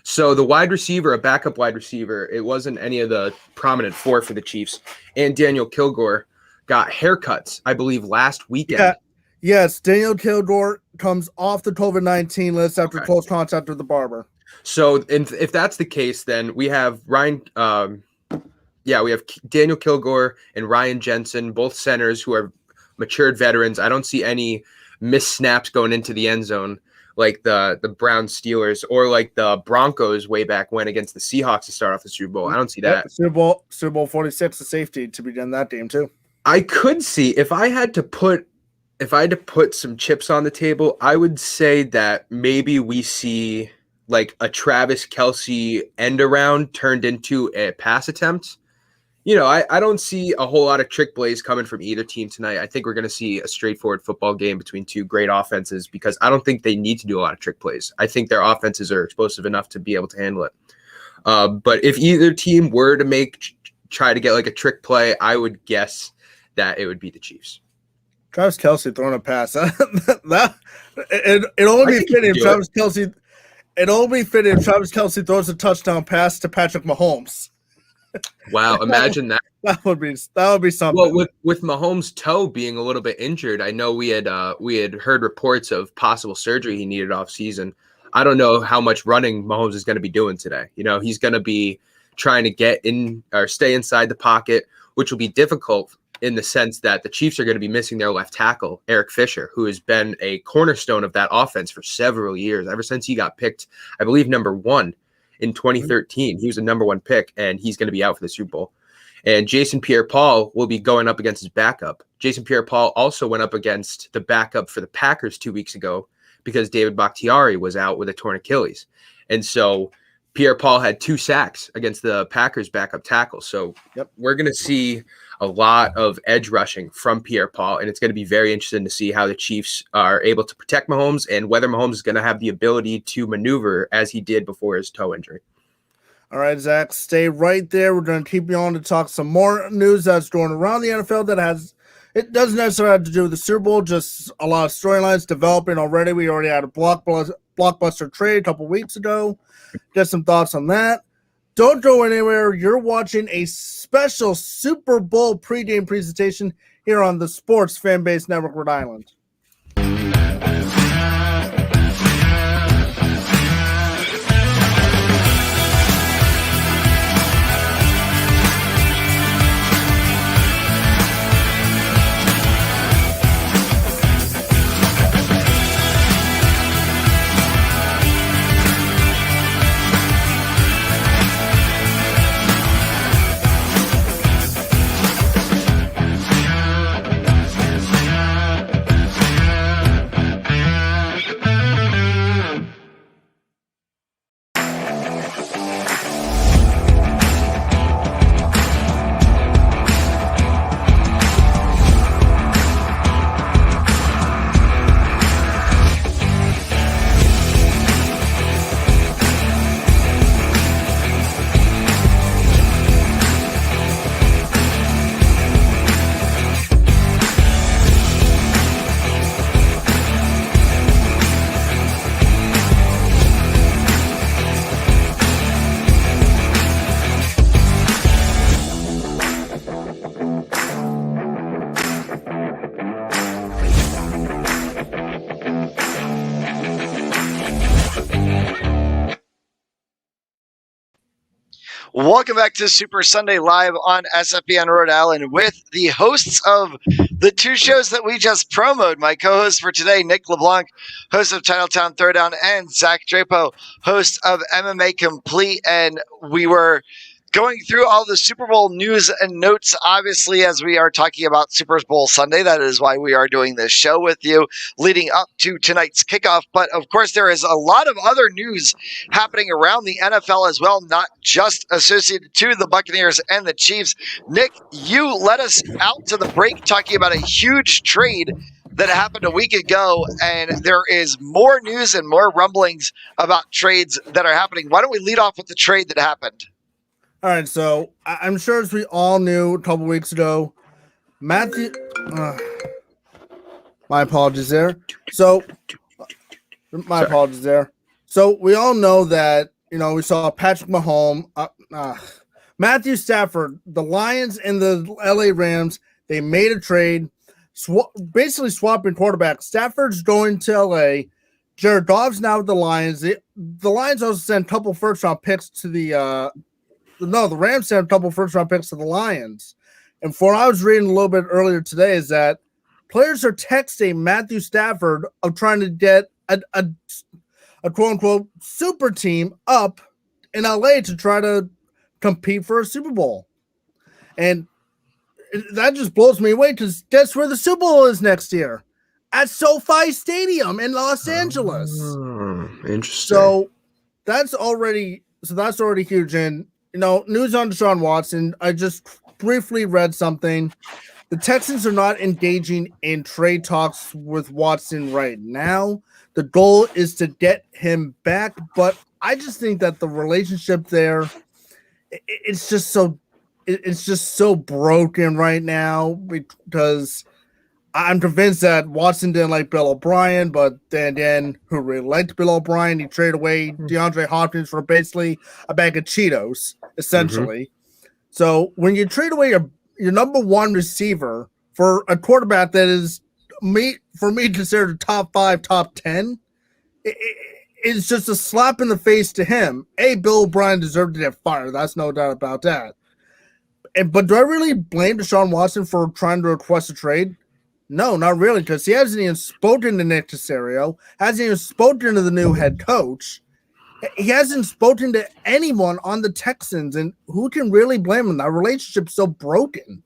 So the wide receiver, a backup wide receiver, it wasn't any of the prominent 4 for the Chiefs, and Daniel Kilgore got haircuts, I believe, last weekend. Yeah. Yes, Daniel Kilgore comes off the COVID-19 list after close contact with the barber. So if that's the case, then we have we have Daniel Kilgore and Ryan Jensen, both centers who are matured veterans. I don't see any missed snaps going into the end zone like the Browns Steelers or like the Broncos way back when against the Seahawks to start off the Super Bowl. I don't see that. Super Bowl 46, the safety to begin that game too. I could see if I had to put some chips on the table, I would say that maybe we see like a Travis Kelce end around turned into a pass attempt. I don't see a whole lot of trick plays coming from either team tonight. I think we're going to see a straightforward football game between two great offenses because I don't think they need to do a lot of trick plays. I think their offenses are explosive enough to be able to handle it. But if either team were to try to get like a trick play, I would guess that it would be the Chiefs. Travis Kelce throwing a pass. It only be fitting if Travis Kelce. It only be fitting if Travis Kelce throws a touchdown pass to Patrick Mahomes. Wow, imagine that. That would be something. Well, with Mahomes' toe being a little bit injured, I know we had heard reports of possible surgery he needed off season. I don't know how much running Mahomes is going to be doing today. He's going to be trying to get in or stay inside the pocket, which will be difficult in the sense that the Chiefs are going to be missing their left tackle, Eric Fisher, who has been a cornerstone of that offense for several years, ever since he got picked, I believe, number 1 in 2013. He was a number 1 pick, and he's going to be out for the Super Bowl. And Jason Pierre-Paul will be going up against his backup. Jason Pierre-Paul also went up against the backup for the Packers 2 weeks ago because David Bakhtiari was out with a torn Achilles. And so Pierre-Paul had 2 sacks against the Packers backup tackle. So we're going to see a lot of edge rushing from Pierre-Paul, and it's going to be very interesting to see how the Chiefs are able to protect Mahomes and whether Mahomes is going to have the ability to maneuver as he did before his toe injury. All right, Zach, stay right there. We're going to keep you on to talk some more news that's going around the NFL it doesn't necessarily have to do with the Super Bowl, just a lot of storylines developing already. We already had a blockbuster trade a couple weeks ago. Get some thoughts on that. Don't go anywhere. You're watching a special Super Bowl pregame presentation here on the Sports Fanbase Network, Rhode Island. Welcome back to Super Sunday Live on SFBN Rhode Island with the hosts of the 2 shows that we just promoted. My co-host for today, Nick LeBlanc, host of Titletown Throwdown, and Zach Drapo, host of MMA Complete. And we were going through all the Super Bowl news and notes, obviously, as we are talking about Super Bowl Sunday. That is why we are doing this show with you leading up to tonight's kickoff. But, of course, there is a lot of other news happening around the NFL as well, not just associated to the Buccaneers and the Chiefs. Nick, you led us out to the break talking about a huge trade that happened a week ago, and there is more news and more rumblings about trades that are happening. Why don't we lead off with the trade that happened? All right, so I'm sure as we all knew a couple weeks ago, Matthew. My apologies there. So, apologies there. So we all know that we saw Patrick Mahomes, Matthew Stafford, the Lions and the LA Rams. They made a trade, basically swapping quarterbacks. Stafford's going to LA. Jared Goff's now with the Lions. The Lions also sent a couple first-round picks to the Rams sent a couple first-round picks to the Lions. And for what I was reading a little bit earlier today is that players are texting Matthew Stafford of trying to get a quote-unquote super team up in LA to try to compete for a Super Bowl. And that just blows me away because guess where the Super Bowl is next year? At SoFi Stadium in Los Angeles. Interesting. So that's already huge. And news on Deshaun Watson. I just briefly read something. The Texans are not engaging in trade talks with Watson right now. The goal is to get him back, but I just think that the relationship there, it's just so broken right now because I'm convinced that Watson didn't like Bill O'Brien, but then who really liked Bill O'Brien, he traded away DeAndre Hopkins for basically a bag of Cheetos, essentially. So when you trade away your number one receiver for a quarterback that is for me considered a top 5, top 10, it's just a slap in the face to him. Bill O'Brien deserved to get fired. That's no doubt about that. But do I really blame Deshaun Watson for trying to request a trade? No, not really, because he hasn't even spoken to Nick Caserio, hasn't even spoken to the new head coach. He hasn't spoken to anyone on the Texans, and who can really blame him? That relationship's so broken.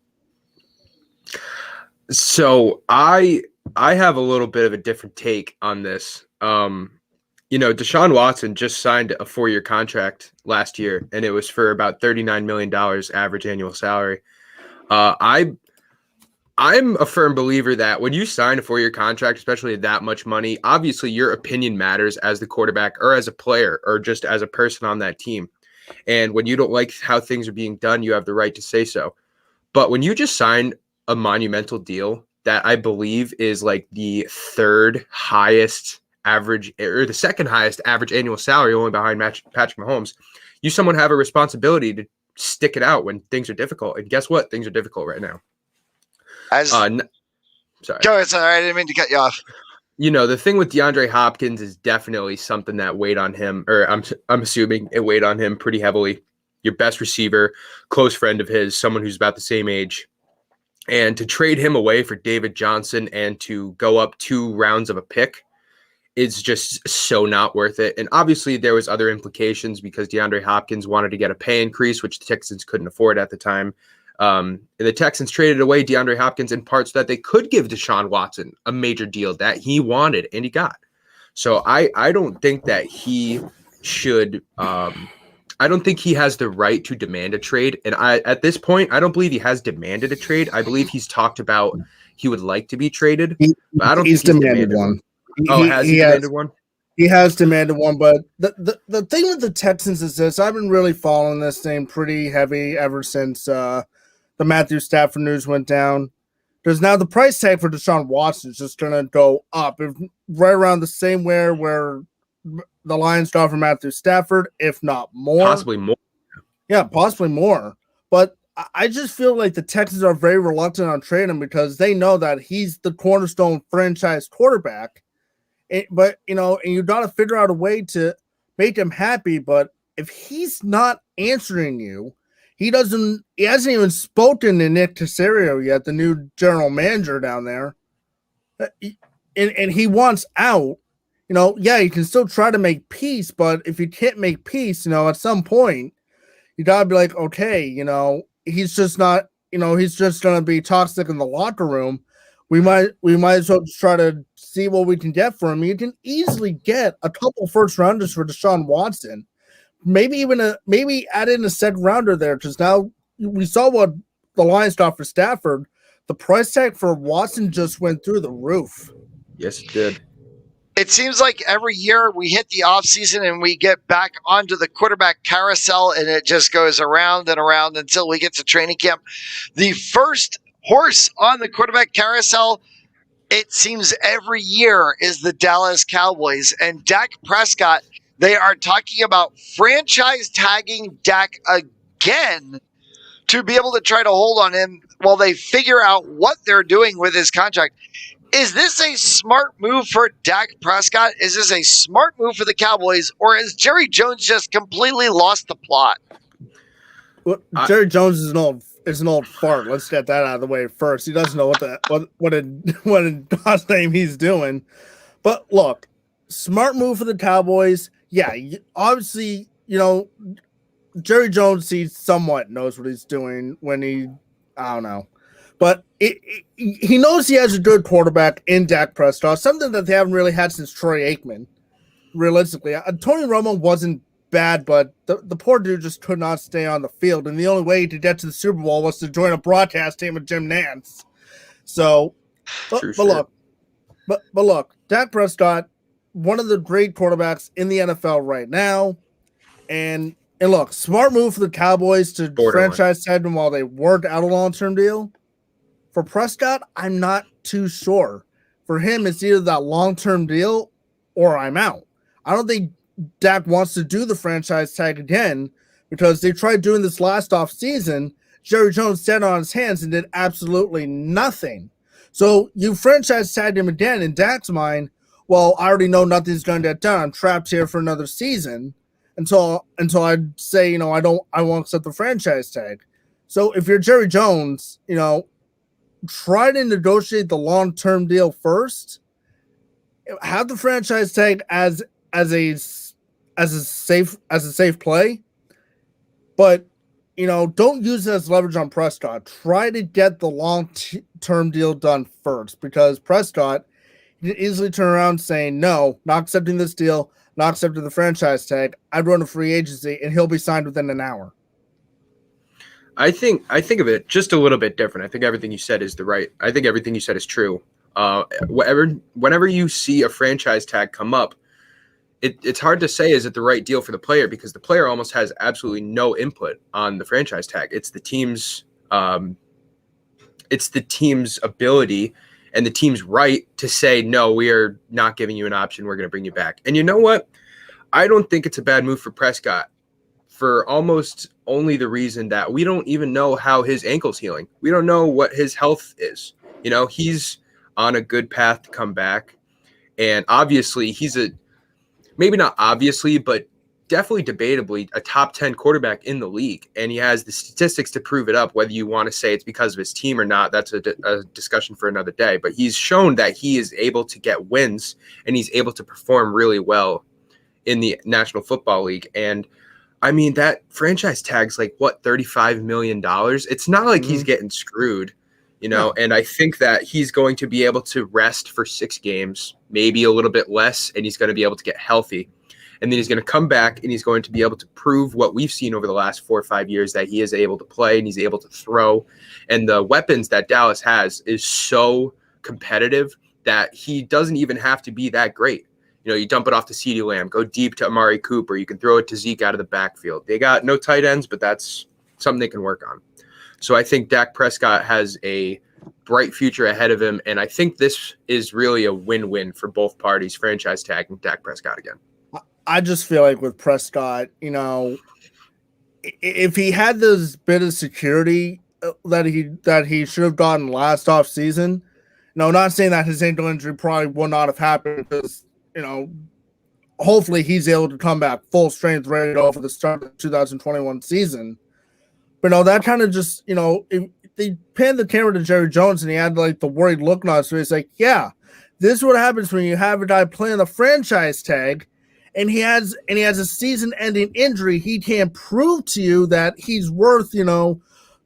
So I have a little bit of a different take on this. Deshaun Watson just signed a 4-year contract last year, and it was for about $39 million average annual salary. I'm a firm believer that when you sign a 4-year contract, especially that much money, obviously your opinion matters as the quarterback or as a player or just as a person on that team. And when you don't like how things are being done, you have the right to say so. But when you just sign a monumental deal that I believe is like the third highest average or the second highest average annual salary, only behind Patrick Mahomes, you someone have a responsibility to stick it out when things are difficult. And guess what? Things are difficult right now. Sorry. Go, sorry, I didn't mean to cut you off. The thing with DeAndre Hopkins is definitely something that weighed on him, or I'm assuming it weighed on him pretty heavily. Your best receiver, close friend of his, someone who's about the same age. And to trade him away for David Johnson and to go up 2 rounds of a pick is just so not worth it. And obviously there was other implications because DeAndre Hopkins wanted to get a pay increase, which the Texans couldn't afford at the time. The Texans traded away DeAndre Hopkins in part so that they could give Deshaun Watson a major deal that he wanted and he got. So I don't think that he should I don't think he has the right to demand a trade. And at this point, I don't believe he has demanded a trade. I believe he's talked about he would like to be traded. But I don't think he's demanded one. Has he demanded one? He has demanded one, but the thing with the Texans is this. I've been really following this thing pretty heavy ever since the Matthew Stafford news went down. Because now the price tag for Deshaun Watson is just going to go up. Right around the same where the Lions got for Matthew Stafford, if not more. Possibly more. Yeah, possibly more. But I just feel like the Texans are very reluctant on trading him because they know that he's the cornerstone franchise quarterback. And you got to figure out a way to make him happy. But if he's not answering you, he hasn't even spoken to Nick Caserio yet, the new general manager down there. And he wants out. You can still try to make peace, but if you can't make peace, at some point, you gotta be like, okay, he's just not, he's just gonna be toxic in the locker room. We might as well just try to see what we can get for him. You can easily get a couple first rounders for Deshaun Watson. Maybe add in a second rounder there, because now we saw what the Lions got for Stafford. The price tag for Watson just went through the roof. Yes, it did. It seems like every year we hit the offseason and we get back onto the quarterback carousel, and it just goes around and around until we get to training camp. The first horse on the quarterback carousel, it seems every year, is the Dallas Cowboys. And Dak Prescott, they are talking about franchise tagging Dak again to be able to try to hold on him while they figure out what they're doing with his contract. Is this a smart move for Dak Prescott? Is this a smart move for the Cowboys? Or has Jerry Jones just completely lost the plot? Well, Jerry Jones is an old fart. Let's get that out of the way first. He doesn't know what in God's name he's doing. But look, smart move for the Cowboys. Yeah, obviously, Jerry Jones, he somewhat knows what he's doing when I don't know. But he knows he has a good quarterback in Dak Prescott, something that they haven't really had since Troy Aikman, realistically. Tony Romo wasn't bad, but the poor dude just could not stay on the field. And the only way to get to the Super Bowl was to join a broadcast team with Jim Nantz. So, but look, Dak Prescott, one of the great quarterbacks in the NFL right now. And look, smart move for the Cowboys to franchise tag him while they work out a long-term deal. For Prescott, I'm not too sure. For him, it's either that long-term deal or I'm out. I don't think Dak wants to do the franchise tag again because they tried doing this last off season. Jerry Jones sat on his hands and did absolutely nothing. So you franchise tagged him again in Dak's mind. Well, I already know nothing's going to get done. I'm trapped here for another season until I say, I won't accept the franchise tag. So if you're Jerry Jones, try to negotiate the long-term deal first. Have the franchise tag as a safe play, but don't use it as leverage on Prescott. Try to get the long-term deal done first, because Prescott can easily turn around saying, no, not accepting this deal, not accepting the franchise tag. I'd run a free agency, and he'll be signed within an hour. I think of it just a little bit different. I think everything you said is I think everything you said is true. Whenever you see a franchise tag come up, it's hard to say, is it the right deal for the player? Because the player almost has absolutely no input on the franchise tag. It's the team's ability and the team's right to say, no, we are not giving you an option. We're going to bring you back. And you know what? I don't think it's a bad move for Prescott, for almost only the reason that we don't even know how his ankle's healing. We don't know what his health is. He's on a good path to come back. And obviously maybe not obviously, but definitely debatably a top 10 quarterback in the league. And he has the statistics to prove it up. Whether you want to say it's because of his team or not, that's a discussion for another day. But he's shown that he is able to get wins and he's able to perform really well in the National Football League. And I mean, that franchise tag's like, what, $35 million? It's not like he's getting screwed, and I think that he's going to be able to rest for 6 games, maybe a little bit less, and he's going to be able to get healthy. And then he's going to come back and he's going to be able to prove what we've seen over the last 4 or 5 years, that he is able to play and he's able to throw. And the weapons that Dallas has is so competitive that he doesn't even have to be that great. You dump it off to CeeDee Lamb, go deep to Amari Cooper. You can throw it to Zeke out of the backfield. They got no tight ends, but that's something they can work on. So I think Dak Prescott has a bright future ahead of him, and I think this is really a win-win for both parties, franchise tagging Dak Prescott again. I just feel like with Prescott, if he had this bit of security that he should have gotten last off season, not saying that his ankle injury probably would not have happened, because hopefully he's able to come back full strength, ready to go for the start of the 2021 season. But that kind of just, if they panned the camera to Jerry Jones and he had like the worried look on his face, like, yeah, this is what happens when you have a guy playing the franchise tag and he has a season-ending injury. He can't prove to you that he's worth, the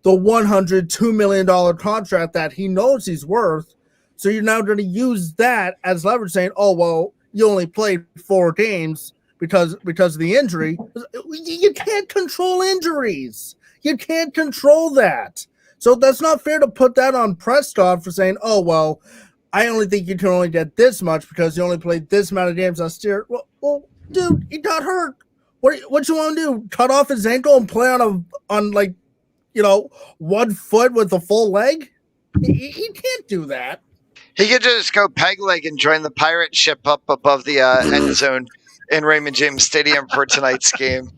$102 million contract that he knows he's worth. So you're now going to use that as leverage, saying, oh, well, you only played 4 games because of the injury. You can't control injuries. You can't control that. So that's not fair to put that on Prescott for saying, oh, well, I only think you can only get this much because you only played this amount of games last year. Well, dude, he got hurt. What you want to do? Cut off his ankle and play on 1 foot with a full leg? He can't do that. He could just go peg leg and join the pirate ship up above the end zone in Raymond James Stadium for tonight's game.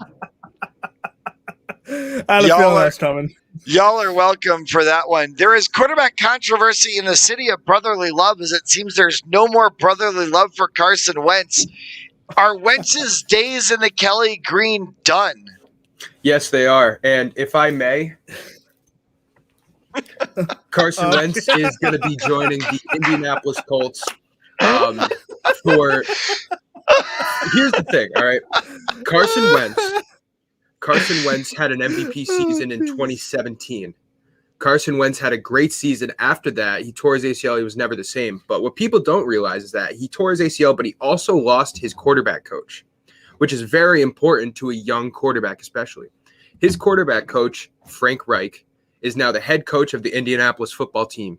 I had a feeling that's coming. Y'all are welcome for that one. There is quarterback controversy in the city of brotherly love, as it seems there's no more brotherly love for Carson Wentz. Are Wentz's days in the Kelly Green done? Yes, they are. And if I may, Carson Wentz is going to be joining the Indianapolis Colts for – here's the thing, all right? Carson Wentz had an MVP season in 2017. Carson Wentz had a great season after that. He tore his ACL. He was never the same. But what people don't realize is that he tore his ACL, but he also lost his quarterback coach. which is very important to a young quarterback, especially. His quarterback coach, Frank Reich, is now the head coach of the Indianapolis football team.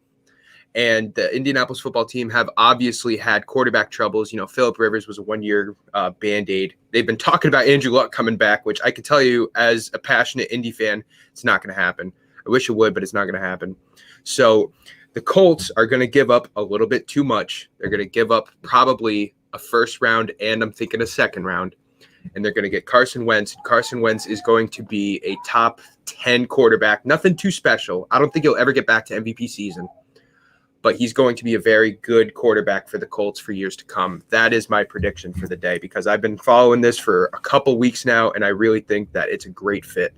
And the Indianapolis football team have obviously had quarterback troubles. You know, Phillip Rivers was a one-year Band-Aid. They've been talking about Andrew Luck coming back, which I can tell you as a passionate Indy fan, it's not going to happen. I wish it would, but it's not going to happen. So the Colts are going to give up a little bit too much. They're going to give up probably a first round and I'm thinking a second round. And they're going to get Carson Wentz. Carson Wentz is going to be a top 10 quarterback. Nothing too special. I don't think he'll ever get back to MVP season. But he's going to be a very good quarterback for the Colts for years to come. That is my prediction for the day because I've been following this for a couple weeks now, and I really think that it's a great fit.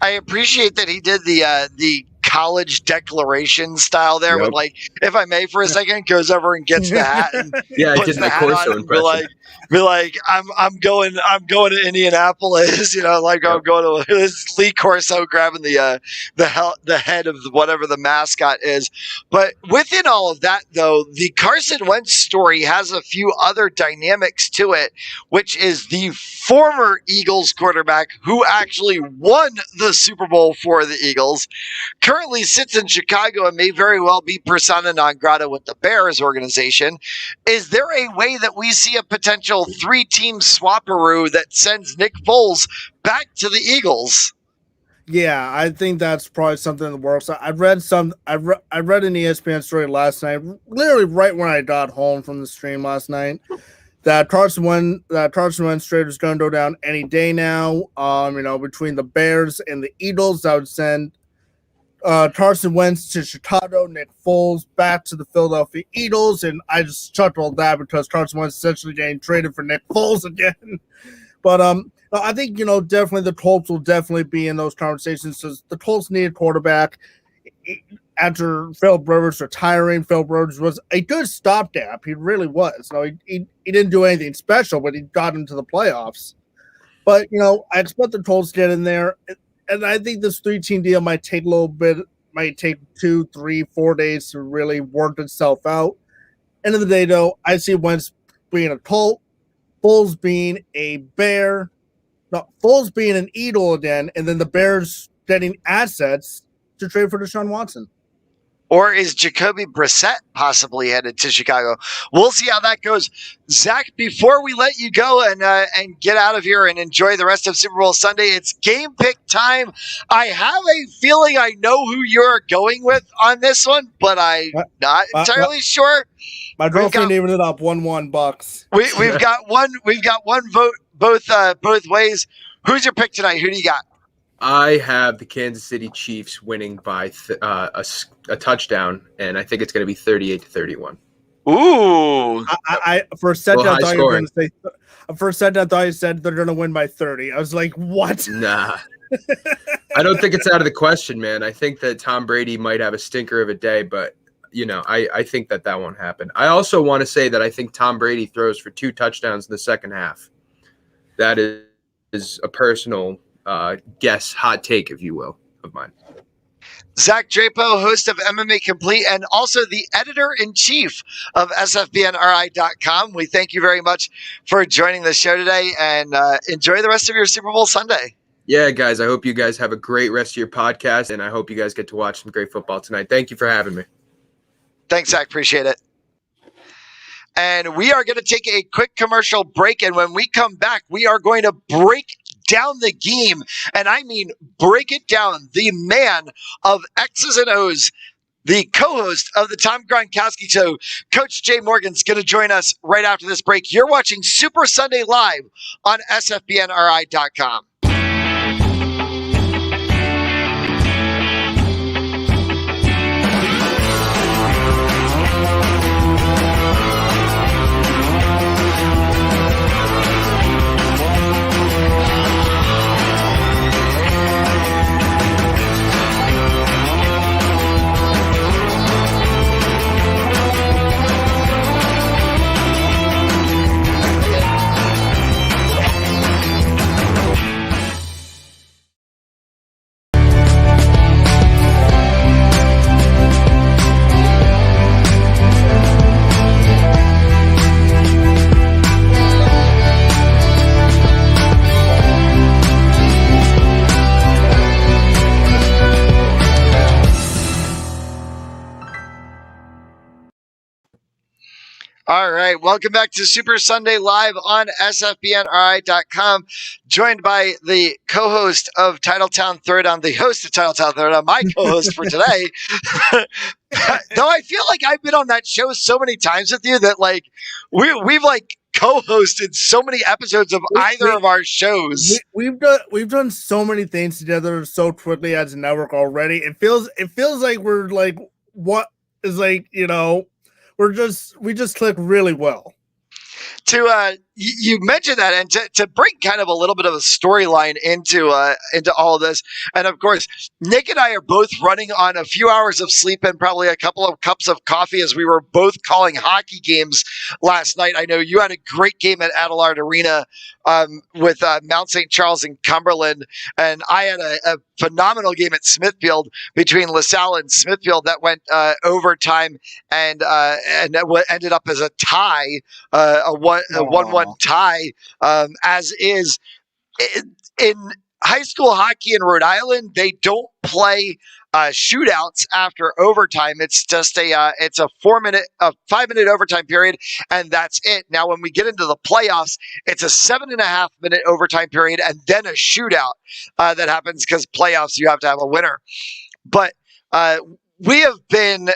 I appreciate that he did the college declaration style there with, like, if I may for a second, goes over and gets the hat and yeah, I puts did the my hat Corso on and impression. be like, I'm going to Indianapolis, you know, like I'm going to this Lee Corso grabbing the head of whatever the mascot is. But within all of that, though, the Carson Wentz story has a few other dynamics to it, which is the former Eagles quarterback who actually won the Super Bowl for the Eagles, currently sits in Chicago and may very well be persona non grata with the Bears organization. Is there a way that we see a potential 3-team swapperoo that sends Nick Foles back to the Eagles? Yeah, I think that's probably something in the works. I read an ESPN story last night, literally right when I got home from the stream last night, that Carson Wentz trade is going to go down any day now. You know, between the Bears and the Eagles, I would send Carson Wentz to Chicago, Nick Foles back to the Philadelphia Eagles, and I just chuckled at that because Carson Wentz essentially getting traded for Nick Foles again. But I think, you know, definitely the Colts will definitely be in those conversations because the Colts need a quarterback. After Phillip Rivers retiring, Phillip Rivers was a good stopgap. He really was. So he didn't do anything special, but he got into the playoffs. But, you know, I expect the Colts to get in there. And I think this 3-team deal might take 2, 3, 4 days to really work itself out. End of the day, though, I see Wentz being a Colt, Foles being a Bear, Foles being an Eagle again, and then the Bears getting assets to trade for Deshaun Watson. Or is Jacoby Brissett possibly headed to Chicago? We'll see how that goes. Zach, before we let you go and get out of here and enjoy the rest of Super Bowl Sunday, it's game pick time. I have a feeling I know who you're going with on this one, but I'm not entirely sure. My girlfriend even it up $1 We've got one vote both ways. Who's your pick tonight? Who do you got? I have the Kansas City Chiefs winning by a touchdown, and I think it's going to be 38-31. Ooh! I for a second I thought you were going to say. For a second, I thought you said they're going to win by 30. I was like, what? Nah, I don't think it's out of the question, man. I think that Tom Brady might have a stinker of a day, but you know, I think that won't happen. I also want to say that I think Tom Brady throws for 2 touchdowns in the second half. That is a personal guess, hot take, if you will, of mine. Zach Drapo, host of MMA Complete and also the editor-in-chief of SFBNRI.com. We thank you very much for joining the show today and enjoy the rest of your Super Bowl Sunday. Yeah, guys, I hope you guys have a great rest of your podcast, and I hope you guys get to watch some great football tonight. Thank you for having me. Thanks, Zach. Appreciate it. And we are going to take a quick commercial break, and when we come back, we are going to break down the game, and I mean break it down. The man of X's and O's, the co-host of the Tom Gronkowski Show, Coach Jay Morgan's going to join us right after this break. You're watching Super Sunday Live on SFBNRI.com. All right. Welcome back to Super Sunday Live on SFBNRI.com. Joined by the co-host of Titletown Throwdown, the host of Titletown Throwdown, my co-host for today. Though I feel like I've been on that show so many times with you that like we've like co-hosted so many episodes of either of our shows. We've done so many things together so quickly as a network already. It feels like we're like what is like, you know, we just click really well. You mentioned that, and to bring kind of a little bit of a storyline into all of this, and of course, Nick and I are both running on a few hours of sleep and probably a couple of cups of coffee as we were both calling hockey games last night. I know you had a great game at Adelard Arena with Mount St. Charles and Cumberland, and I had a phenomenal game at Smithfield between LaSalle and Smithfield that went overtime and ended up as a tie, a 1-1 tie, as is in high school hockey in Rhode Island. They don't play shootouts after overtime. It's just it's a 5-minute overtime period, and that's it. Now, when we get into the playoffs, it's a 7.5-minute overtime period, and then a shootout that happens because playoffs you have to have a winner. But we have been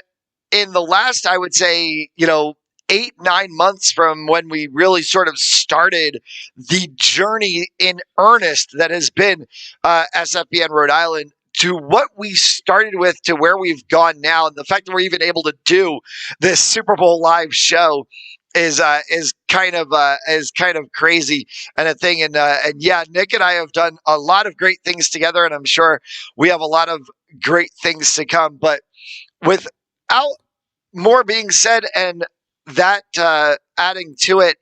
in the last, I would say, 8-9 months from when we really sort of started the journey in earnest that has been SFBN Rhode Island, to what we started with to where we've gone now. And the fact that we're even able to do this Super Bowl live show is kind of crazy and a thing. And yeah, Nick and I have done a lot of great things together, and I'm sure we have a lot of great things to come. But without more being said, and that adding to it,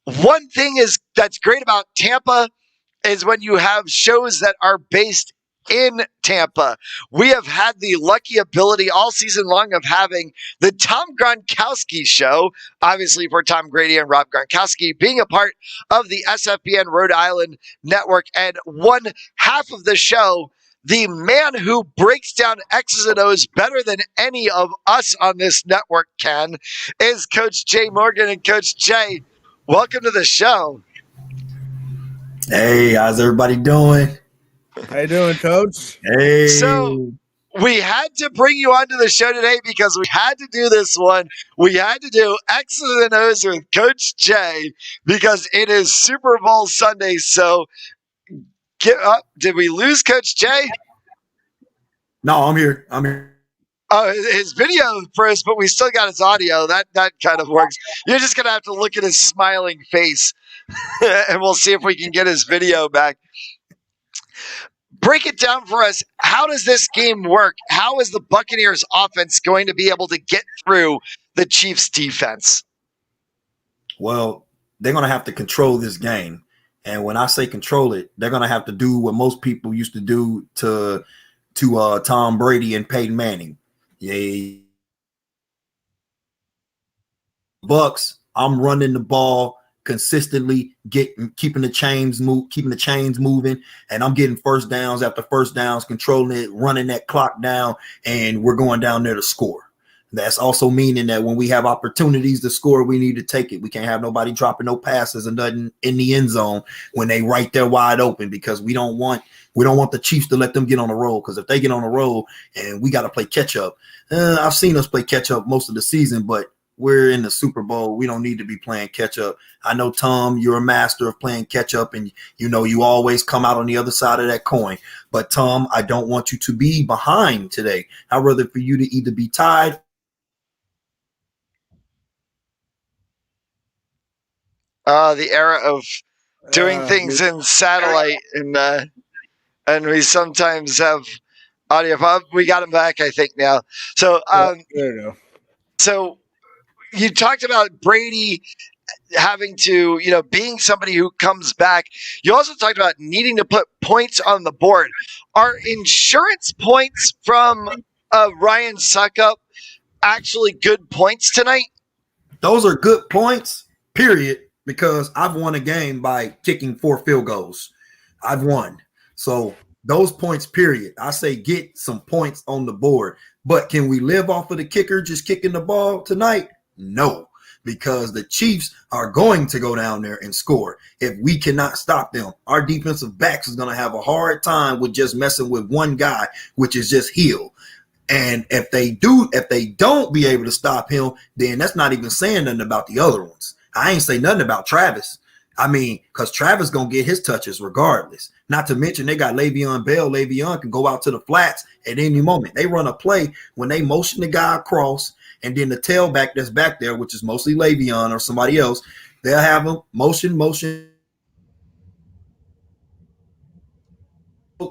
one thing that's great about Tampa is when you have shows that are based in Tampa. We have had the lucky ability all season long of having the Tom Gronkowski show, obviously for Tom Grady and Rob Gronkowski, being a part of the SFBN Rhode Island network. And one half of the show, the man who breaks down X's and O's better than any of us on this network can, is Coach Jay Morgan. And Coach Jay, welcome to the show. Hey, how's everybody doing? How you doing, Coach? Hey. So we had to bring you onto the show today because we had to do this one. We had to do X's and O's with Coach Jay because it is Super Bowl Sunday. So get up. Did we lose Coach Jay? No, I'm here. Oh, his video first, but we still got his audio. That kind of works. You're just gonna have to look at his smiling face, and we'll see if we can get his video back. Break it down for us. How does this game work? How is the Buccaneers offense going to be able to get through the Chiefs defense? Well, they're going to have to control this game. And when I say control it, they're going to have to do what most people used to do to Tom Brady and Peyton Manning. Yeah. Bucks, I'm running the ball consistently, keeping the chains moving, and I'm getting first downs after first downs, controlling it, running that clock down, and we're going down there to score. That's also meaning that when we have opportunities to score, we need to take it. We can't have nobody dropping no passes or nothing in the end zone when they right there wide open, because we don't want the Chiefs to let them get on the roll, because if they get on the roll and we got to play catch up, I've seen us play catch up most of the season, but we're in the Super Bowl. We don't need to be playing catch up. I know, Tom, you're a master of playing catch up, and you always come out on the other side of that coin. But Tom, I don't want you to be behind today. I'd rather for you to either be tied. The era of doing things in satellite, and we sometimes have audio. We got him back, I think, now. So, there you go. So you talked about Brady having to, being somebody who comes back. You also talked about needing to put points on the board. Are insurance points from Ryan Suckup actually good points tonight? Those are good points, period, because I've won a game by kicking 4 field goals. I've won. So those points, period. I say get some points on the board. But can we live off of the kicker just kicking the ball tonight? No, because the Chiefs are going to go down there and score. If we cannot stop them, our defensive backs is going to have a hard time with just messing with one guy, which is just Hill. And if they don't be able to stop him, then that's not even saying nothing about the other ones. I ain't say nothing about Travis. I mean, because Travis going to get his touches regardless. Not to mention they got Le'Veon Bell. Le'Veon can go out to the flats at any moment. They run a play when they motion the guy across, and then the tailback that's back there, which is mostly Le'Veon or somebody else, they'll have him motion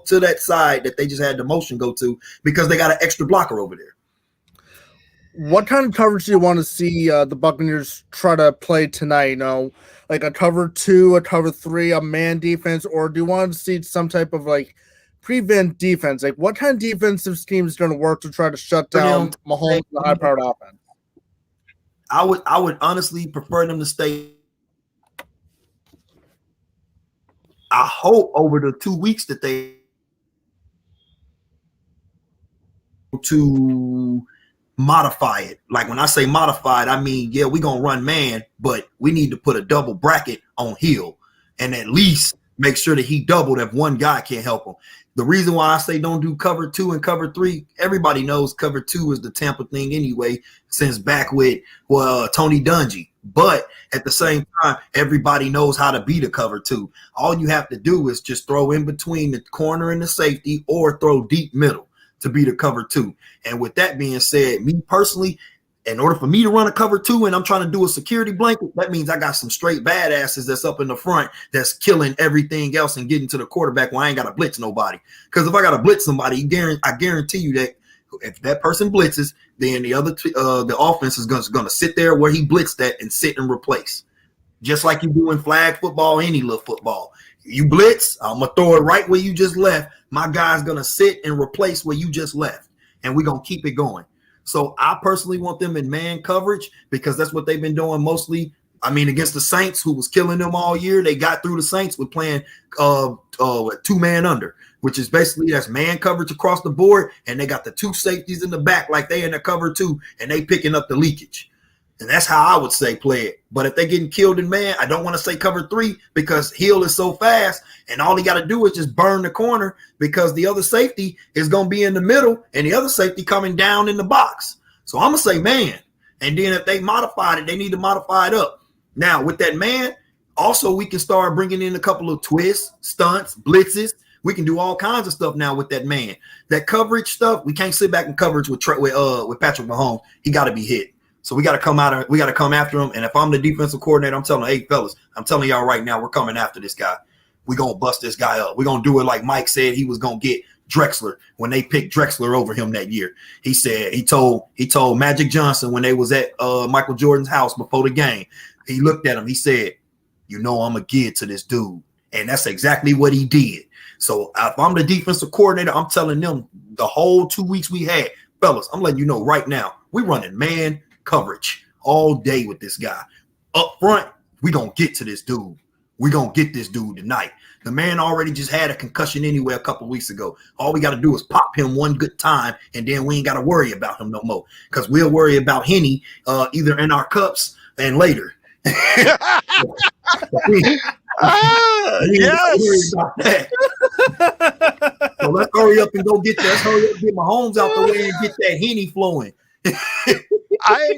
to that side that they just had the motion go to because they got an extra blocker over there. What kind of coverage do you want to see the Buccaneers try to play tonight? You know, like a cover 2, a cover 3, a man defense, or do you want to see some type of like prevent defense? Like, what kind of defensive scheme is going to work to try to shut down Mahomes' high-powered offense? I would honestly prefer them to stay. I hope over the 2 weeks that they to modify it. Like when I say modified, I mean, yeah, we're going to run man, but we need to put a double bracket on Hill and at least make sure that he doubled if one guy can't help him. The reason why I say don't do cover 2 and cover 3, everybody knows cover 2 is the Tampa thing anyway, since back with Tony Dungy. But at the same time, everybody knows how to beat a cover 2. All you have to do is just throw in between the corner and the safety or throw deep middle to beat a cover 2. And with that being said, me personally, in order for me to run a cover 2 and I'm trying to do a security blanket, that means I got some straight badasses that's up in the front that's killing everything else and getting to the quarterback when I ain't got to blitz nobody. Because if I got to blitz somebody, I guarantee you that if that person blitzes, then the offense is going to sit there where he blitzed at and sit and replace. Just like you do in flag football, any little football. You blitz, I'm going to throw it right where you just left. My guy's going to sit and replace where you just left. And we're going to keep it going. So I personally want them in man coverage because that's what they've been doing mostly. I mean, against the Saints, who was killing them all year, they got through the Saints with playing 2-man under, which is basically that's man coverage across the board. And they got the 2 safeties in the back like they in the cover 2, and they picking up the leakage. And that's how I would say play it. But if they getting killed in man, I don't want to say cover 3 because Hill is so fast and all he got to do is just burn the corner because the other safety is going to be in the middle and the other safety coming down in the box. So I'm going to say man. And then if they modified it, they need to modify it up. Now with that man, also we can start bringing in a couple of twists, stunts, blitzes. We can do all kinds of stuff now with that man. That coverage stuff, we can't sit back in coverage with Patrick Mahomes. He got to be hit. So we got to come after him. And if I'm the defensive coordinator, I'm telling, hey, fellas, I'm telling y'all right now, we're coming after this guy. We're going to bust this guy up. We're going to do it like Mike said he was going to get Drexler when they picked Drexler over him that year. He said he told Magic Johnson when they was at Michael Jordan's house before the game. He looked at him. He said, you know, I'm going to give to this dude. And that's exactly what he did. So if I'm the defensive coordinator, I'm telling them the whole 2 weeks we had, fellas, I'm letting you know right now, we're running man coverage all day with this guy. Up front, we're going to get to this dude. We're going to get this dude tonight. The man already just had a concussion anyway a couple of weeks ago. All we got to do is pop him one good time, and then we ain't got to worry about him no more because we'll worry about Henny either in our cups and later. Yes. So let's hurry up and go get that. Let's hurry up and get Mahomes out the way and get that Henny flowing. I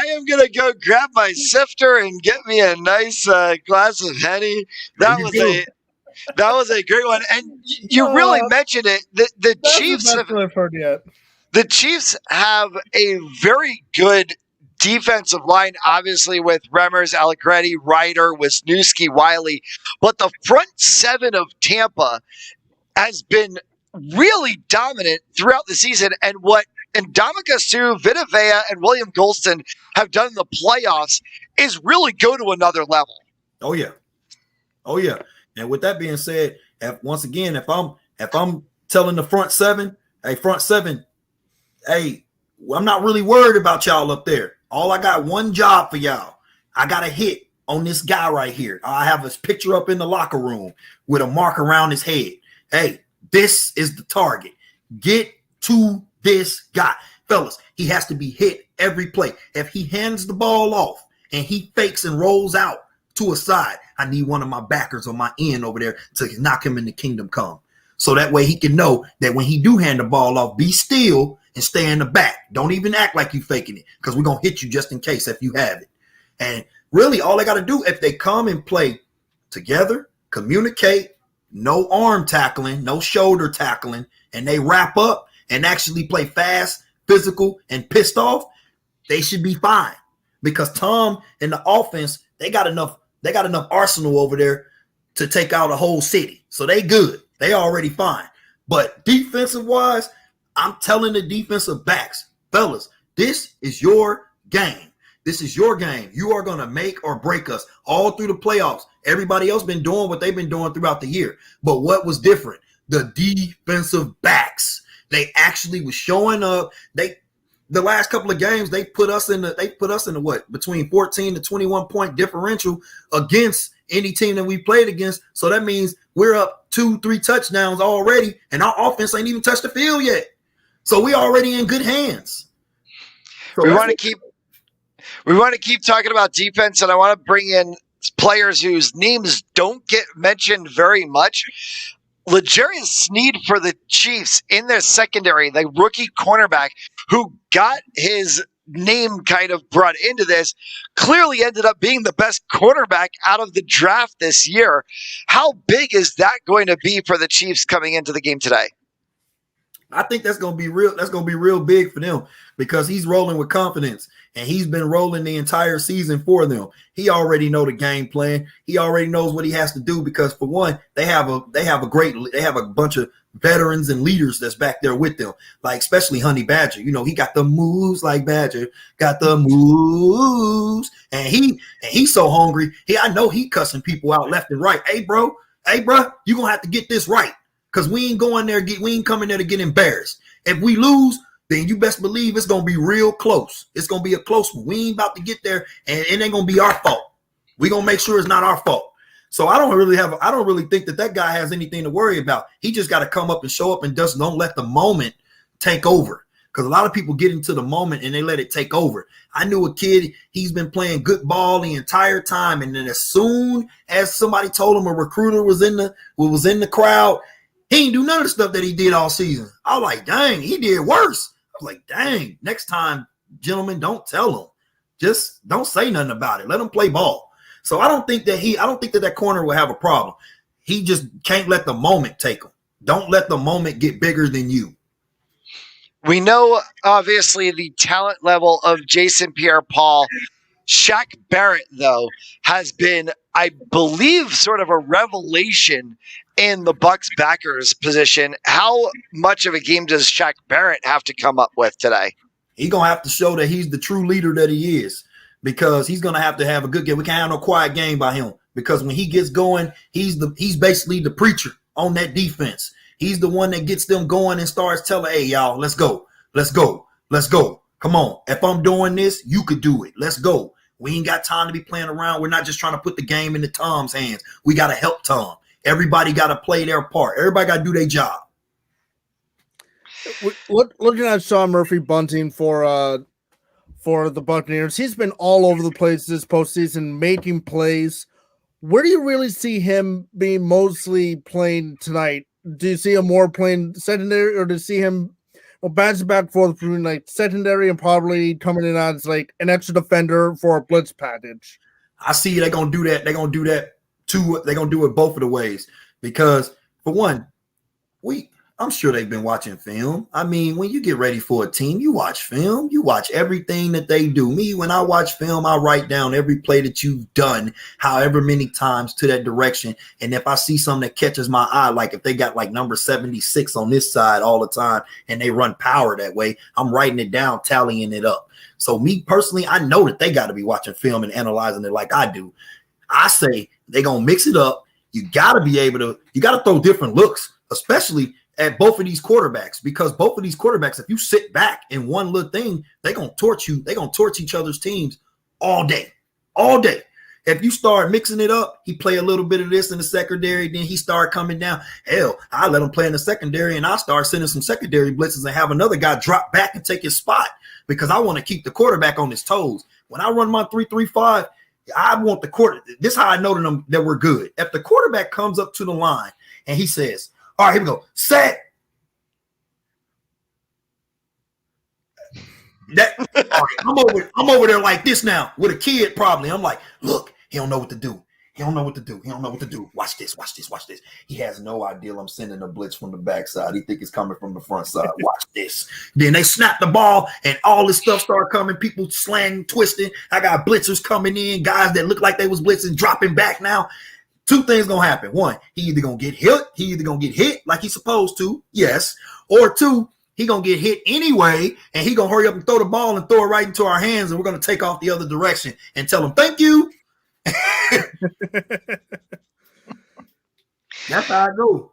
am gonna go grab my sifter and get me a nice glass of Henny. That was a great one, and you really mentioned it. The Chiefs have I've heard yet. The Chiefs have a very good defensive line, obviously with Remmers, Allegretti, Ryder, Wisniewski, Wiley, but the front 7 of Tampa has been really dominant throughout the season, and what Ndamukong Suh, Vita Vea, and William Golston have done in the playoffs is really go to another level. Oh yeah. And with that being said, if I'm telling the front 7, hey, I'm not really worried about y'all up there. All I got one job for y'all. I got a hit on this guy right here. I have his picture up in the locker room with a mark around his head. Hey, this is the target. Get to this guy. Fellas, he has to be hit every play. If he hands the ball off and he fakes and rolls out to a side, I need one of my backers on my end over there to knock him in the kingdom come. So that way he can know that when he do hand the ball off, be still and stay in the back. Don't even act like you faking it, because we're going to hit you just in case if you have it. And really all they got to do, if they come and play together, communicate, no arm tackling, no shoulder tackling, and they wrap up and actually play fast, physical, and pissed off, they should be fine. Because Tom and the offense, they got enough arsenal over there to take out a whole city. So they good. They already fine. But defensive wise, I'm telling the defensive backs, fellas, this is your game. This is your game. You are going to make or break us all through the playoffs. Everybody else been doing what they've been doing throughout the year. But what was different? The defensive backs. They actually was showing up. The last couple of games, they put us in the what? Between 14 to 21 point differential against any team that we played against. So that means we're up 2-3 touchdowns already, and our offense ain't even touched the field yet. So we already in good hands. So we want to keep talking about defense, and I want to bring in players whose names don't get mentioned very much. L'Jarius Sneed for the Chiefs in their secondary, the rookie cornerback who got his name kind of brought into this, clearly ended up being the best cornerback out of the draft this year. How big is that going to be for the Chiefs coming into the game today? I think that's going to be real. That's going to be real big for them because he's rolling with confidence, and he's been rolling the entire season for them. He already know the game plan. He already knows what he has to do because, for one, they have a bunch of veterans and leaders that's back there with them, like especially Honey Badger. You know, he got the moves like Badger, got the moves, and he's so hungry. I know he cussing people out left and right. Hey, bro, you gonna have to get this right. Because we ain't coming there to get embarrassed. If we lose, then you best believe it's gonna be real close. It's gonna be a close one. We ain't about to get there, and it ain't gonna be our fault. We gonna make sure it's not our fault. So I don't really think that guy has anything to worry about. He just got to come up and show up and just don't let the moment take over. Because a lot of people get into the moment and they let it take over. I knew a kid, he's been playing good ball the entire time, and then as soon as somebody told him a recruiter was in the crowd, he ain't do none of the stuff that he did all season. I was like, dang, he did worse. I was like, dang, next time, gentlemen, don't tell him. Just don't say nothing about it. Let him play ball. So I don't think that corner will have a problem. He just can't let the moment take him. Don't let the moment get bigger than you. We know, obviously, the talent level of Jason Pierre-Paul. Shaq Barrett, though, has been, I believe, sort of a revelation in the Bucs backers position. How much of a game does Shaq Barrett have to come up with today? He's going to have to show that he's the true leader that he is, because he's going to have a good game. We can't have no quiet game by him, because when he gets going, he's basically the preacher on that defense. He's the one that gets them going and starts telling, hey, y'all, let's go. Come on. If I'm doing this, you could do it. Let's go. We ain't got time to be playing around. We're not just trying to put the game into Tom's hands. We got to help Tom. Everybody got to play their part. Everybody got to do their job. Looking at Sean Murphy Bunting for the Buccaneers, he's been all over the place this postseason, making plays. Where do you really see him being mostly playing tonight? Do you see him more playing secondary, or do you see him bouncing back and forth between like secondary and probably coming in as like an extra defender for a blitz package? I see they're gonna do that. They're gonna do that too. They're gonna do it both of the ways, because for one, I'm sure they've been watching film. I mean, when you get ready for a team, you watch film. You watch everything that they do. Me, when I watch film, I write down every play that you've done, however many times to that direction. And if I see something that catches my eye, like if they got like number 76 on this side all the time and they run power that way, I'm writing it down, tallying it up. So me personally, I know that they got to be watching film and analyzing it like I do. I say they're going to mix it up. You got to throw different looks, especially at both of these quarterbacks, because both of these quarterbacks, if you sit back in one little thing, they're going to torch you. They're going to torch each other's teams all day. If you start mixing it up, he play a little bit of this in the secondary, then he start coming down. Hell, I let him play in the secondary, and I start sending some secondary blitzes and have another guy drop back and take his spot. because I want to keep the quarterback on his toes. When I run my 3-3-5, I want the quarter. This is how I know that we're good. If the quarterback comes up to the line and he says, all right, here we go, set. That all right, I'm over there like this now with a kid probably. I'm like, look, he don't know what to do. He don't know what to do. He don't know what to do. Watch this. Watch this. Watch this. He has no idea I'm sending a blitz from the backside. He think it's coming from the front side. Watch this. Then they snap the ball and all this stuff start coming. People slang, twisting. I got blitzers coming in. Guys that look like they was blitzing, dropping back now. Two things gonna happen. One, he either gonna get hit. He either gonna get hit like he's supposed to. Yes. Or two, he gonna get hit anyway, and he gonna hurry up and throw the ball and throw it right into our hands, and we're gonna take off the other direction and tell him thank you. That's how I go.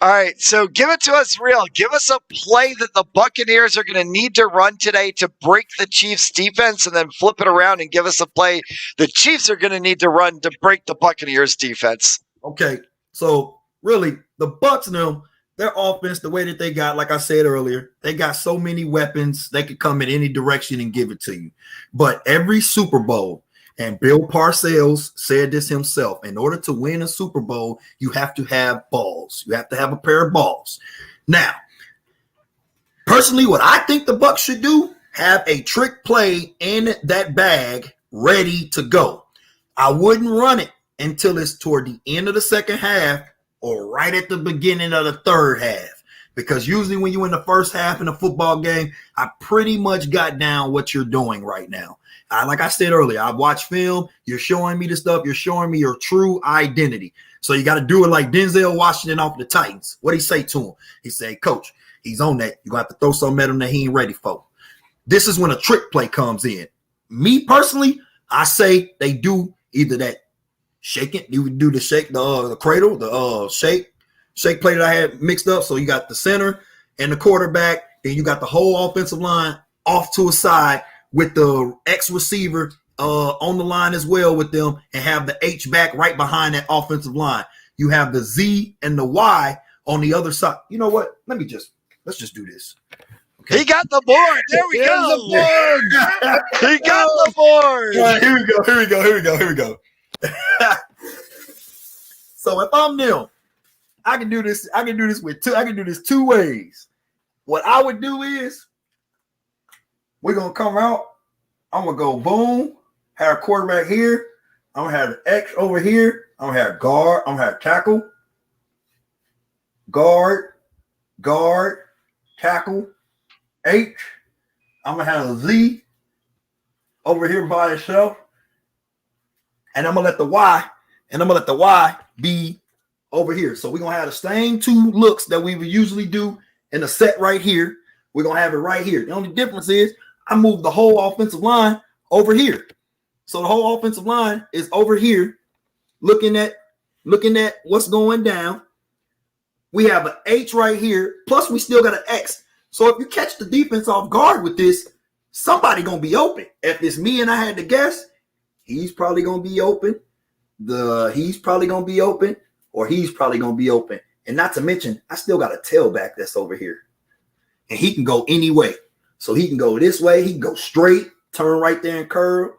All right, so give it to us real. Give us a play that the Buccaneers are going to need to run today to break the Chiefs' defense, and then flip it around and give us a play the Chiefs are going to need to run to break the Buccaneers' defense. Okay, so really, the Bucs now, their offense, the way that they got, like I said earlier, they got so many weapons, they could come in any direction and give it to you. But every Super Bowl, and Bill Parcells said this himself, in order to win a Super Bowl, you have to have balls. You have to have a pair of balls. Now, personally, what I think the Bucs should do, have a trick play in that bag ready to go. I wouldn't run it until it's toward the end of the second half or right at the beginning of the third half. Because usually when you're in the first half in a football game, I pretty much got down what you're doing right now. Like I said earlier, I've watched film. You're showing me the stuff. You're showing me your true identity. So you got to do it like Denzel Washington off the Titans. What'd he say to him? He said, Coach, he's on that. You're going to have to throw something at him that he ain't ready for. This is when a trick play comes in. Me personally, I say they do either that shake it. You would do the shake, the cradle, the shake play that I had mixed up. So you got the center and the quarterback. Then you got the whole offensive line off to a side with the X receiver on the line as well with them, and have the H back right behind that offensive line. You have the Z and the Y on the other side. You know what? Let's just do this. Okay. He got the board. There we go. He got the board. All right, here we go. So if I'm them, I can do this with two ways. What I would do is, we're going to come out. I'm going to go boom, have a quarterback here. I'm going to have an X over here. I'm going to have guard. I'm going to have tackle. Guard, tackle, H. I'm going to have a Z over here by itself. And I'm going to let the Y be over here. So we're going to have the same two looks that we would usually do in a set right here. We're going to have it right here. The only difference is I moved the whole offensive line over here. So the whole offensive line is over here looking at what's going down. We have an H right here. Plus we still got an X. So if you catch the defense off guard with this, somebody going to be open. If it's me and I had to guess, he's probably going to be open. He's probably going to be open, or he's probably going to be open. And not to mention, I still got a tailback that's over here. And he can go any way. So he can go this way. He can go straight, turn right there and curl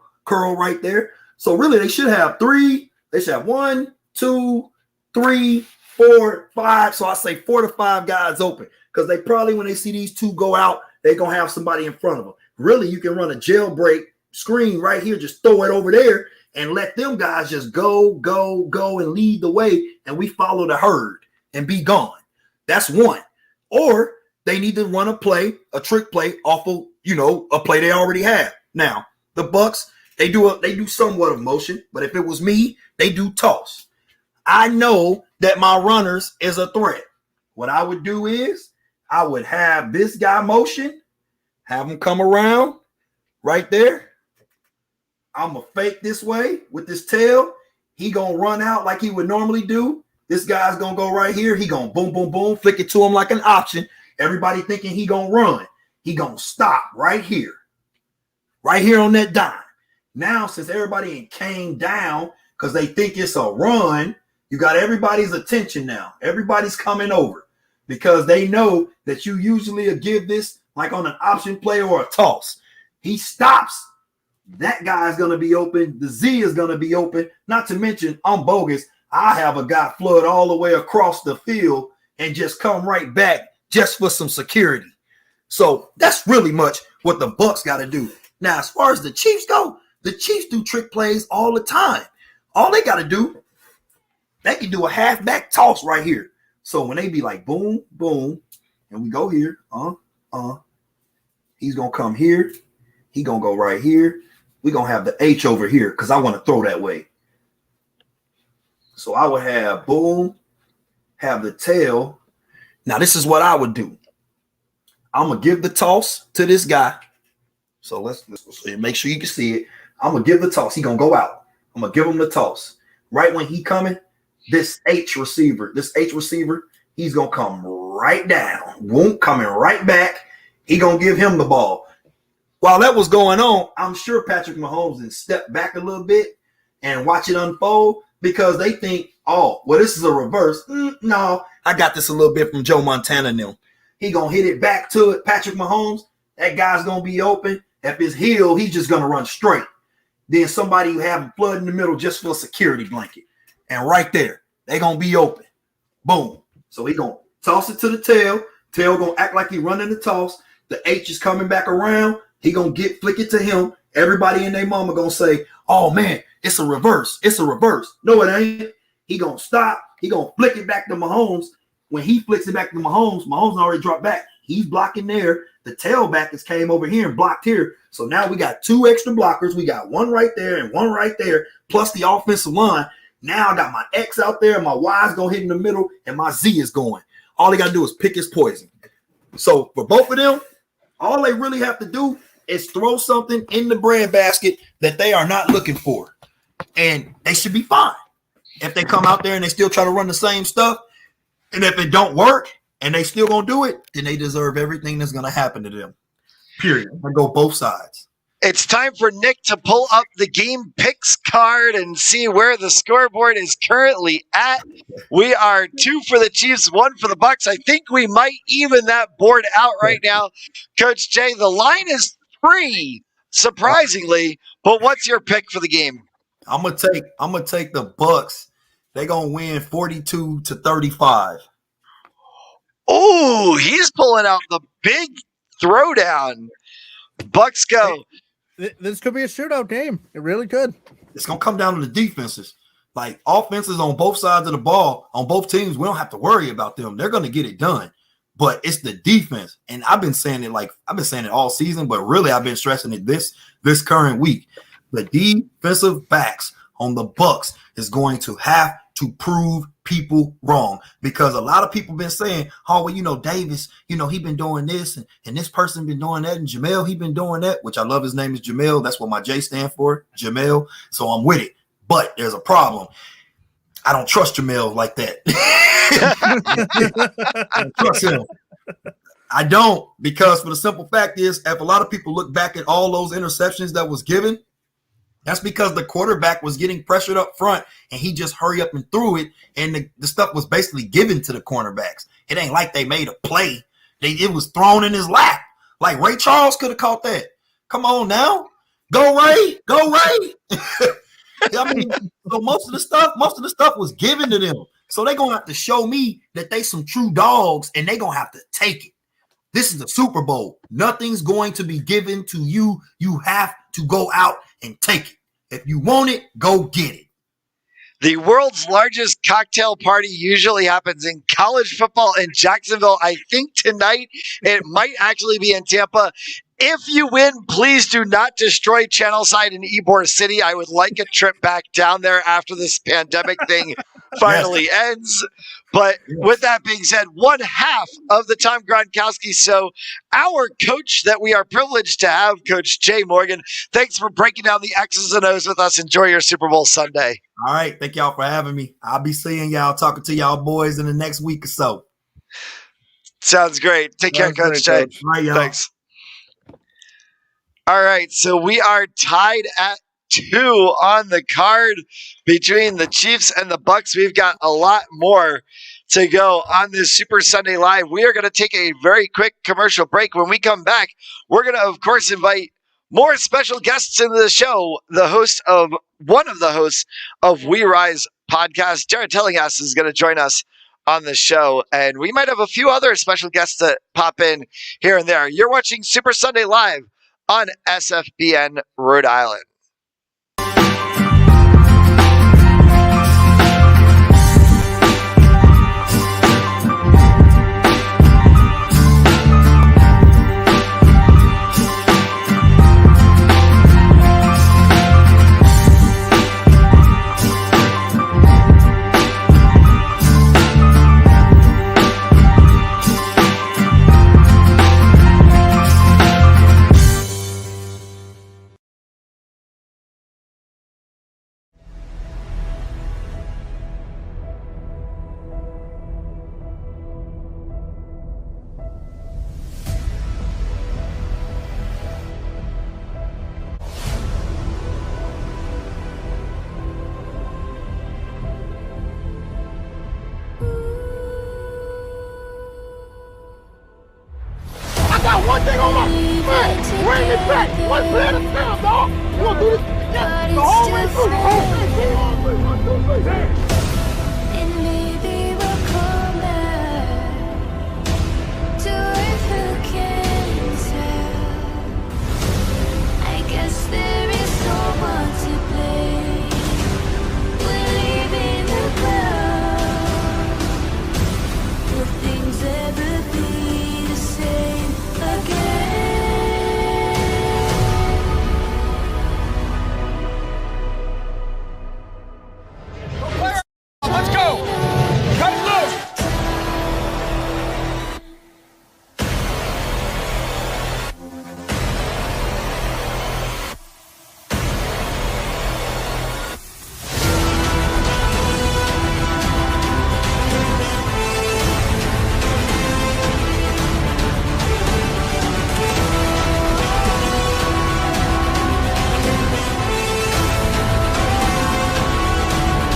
right there. So really, they should have three. They should have 1, 2, 3, 4, 5. So I say 4 to 5 guys open, because they probably, when they see these two go out, they're going to have somebody in front of them. Really, you can run a jailbreak screen right here. Just throw it over there and let them guys just go and lead the way. And we follow the herd and be gone. That's one. Or they need to run a trick play off of, a play they already have. Now, the Bucs, they do somewhat of motion, but if it was me, they do toss. I know that my runners is a threat. What I would do is I would have this guy motion, have him come around right there. I'm going to fake this way with this tail. He going to run out like he would normally do. This guy's going to go right here. He going to boom, boom, boom, flick it to him like an option. Everybody thinking he going to run. He going to stop right here on that dime. Now, since everybody came down because they think it's a run, you got everybody's attention now. Everybody's coming over because they know that you usually give this like on an option play or a toss. He stops. That guy's going to be open. The Z is going to be open. Not to mention, I'm bogus. I have a guy flood all the way across the field and just come right back just for some security. So that's really much what the Bucs got to do. Now, as far as the Chiefs go, the Chiefs do trick plays all the time. All they got to do, they can do a halfback toss right here. So when they be like boom, boom, and we go here, he's going to come here. He going to go right here. We're going to have the H over here because I want to throw that way. So I would have boom, have the tail. Now, this is what I would do. I'm going to give the toss to this guy. So let's make sure you can see it. I'm going to give the toss. He's going to go out. I'm going to give him the toss. Right when he coming, this H receiver, he's going to come right down. Won't coming right back. He going to give him the ball. While that was going on, I'm sure Patrick Mahomes then stepped back a little bit and watch it unfold because they think, oh, well, this is a reverse. No, I got this a little bit from Joe Montana now. He going to hit it back to it. Patrick Mahomes, that guy's going to be open. If it's heel, he's just going to run straight. Then somebody who have him flood in the middle just for a security blanket. And right there, they going to be open. Boom. So he going to toss it to the tail. Tail going to act like he running the toss. The H is coming back around. He going to flick it to him. Everybody and their mama going to say, oh, man, it's a reverse. It's a reverse. No, it ain't. He going to stop. He going to flick it back to Mahomes. When he flicks it back to Mahomes already dropped back. He's blocking there. The tailback has came over here and blocked here. So now we got two extra blockers. We got one right there and one right there, plus the offensive line. Now I got my X out there, my Y is going to hit in the middle, and my Z is going. All they got to do is pick his poison. So for both of them, all they really have to do is throw something in the breadbasket that they are not looking for. And they should be fine. If they come out there and they still try to run the same stuff, and if it don't work and they still going to do it, then they deserve everything that's going to happen to them. Period. I go both sides. It's time for Nick to pull up the game picks card and see where the scoreboard is currently at. We are 2 for the Chiefs, 1 for the Bucs. I think we might even that board out right now. Coach Jay, the line is 3, surprisingly, but what's your pick for the game? I'm gonna take the Bucs. They're gonna win 42-35. Oh, he's pulling out the big throwdown. Bucs go. This could be a shootout game. It really could. It's going to come down to the defenses. Like offenses on both sides of the ball, on both teams, we don't have to worry about them. They're going to get it done. But it's the defense. And I've been saying it all season, but really I've been stressing it this current week. The defensive backs on the Bucs is going to have to prove people wrong, because a lot of people been saying, oh, well, Davis, he been doing this and this person been doing that, and Jamel, he been doing that, which I love. His name is Jamel. That's what my J stand for, Jamel. So I'm with it. But there's a problem. I don't trust Jamel like that. I don't trust him. I don't, because for the simple fact is, if a lot of people look back at all those interceptions that was given, that's because the quarterback was getting pressured up front and he just hurry up and threw it, and the stuff was basically given to the cornerbacks. It ain't like they made a play. It was thrown in his lap. Like Ray Charles could have caught that. Come on now. Go Ray. Go Ray. I mean, so most of the stuff was given to them. So they're going to have to show me that they some true dogs, and they're going to have to take it. This is the Super Bowl. Nothing's going to be given to you. You have to go out and take it. If you want it, go get it. The world's largest cocktail party usually happens in college football in Jacksonville. I think tonight it might actually be in Tampa. If you win, please do not destroy Channelside in Ybor City. I would like a trip back down there after this pandemic thing finally ends. But with that being said, 1/2 of the Tom Gronkowski. So our coach that we are privileged to have, Coach Jay Morgan, thanks for breaking down the X's and O's with us. Enjoy your Super Bowl Sunday. All right. Thank y'all for having me. I'll be seeing y'all, talking to y'all boys in the next week or so. Sounds great. Take care, Coach Jay. All right, y'all. Thanks. All right. So we are tied at 2 on the card between the Chiefs and the Bucs. We've got a lot more to go on this Super Sunday Live. We are going to take a very quick commercial break. When we come back, we're going to, of course, invite more special guests into the show. One of the hosts of We Rise podcast, Jared Tellinghast, is going to join us on the show, and we might have a few other special guests that pop in here and there. You're watching Super Sunday Live on SFBN Rhode Island. I got one thing on my mind. Bring it back. One play at a time, dog. You gonna do this again? The whole way through. The whole thing. Get it on through. 1, 2, 3. And maybe we'll come back to earth, who can tell? I guess there is no one to blame. We're leaving the ground. Will things ever be the same again? Let's go! Cut it loose!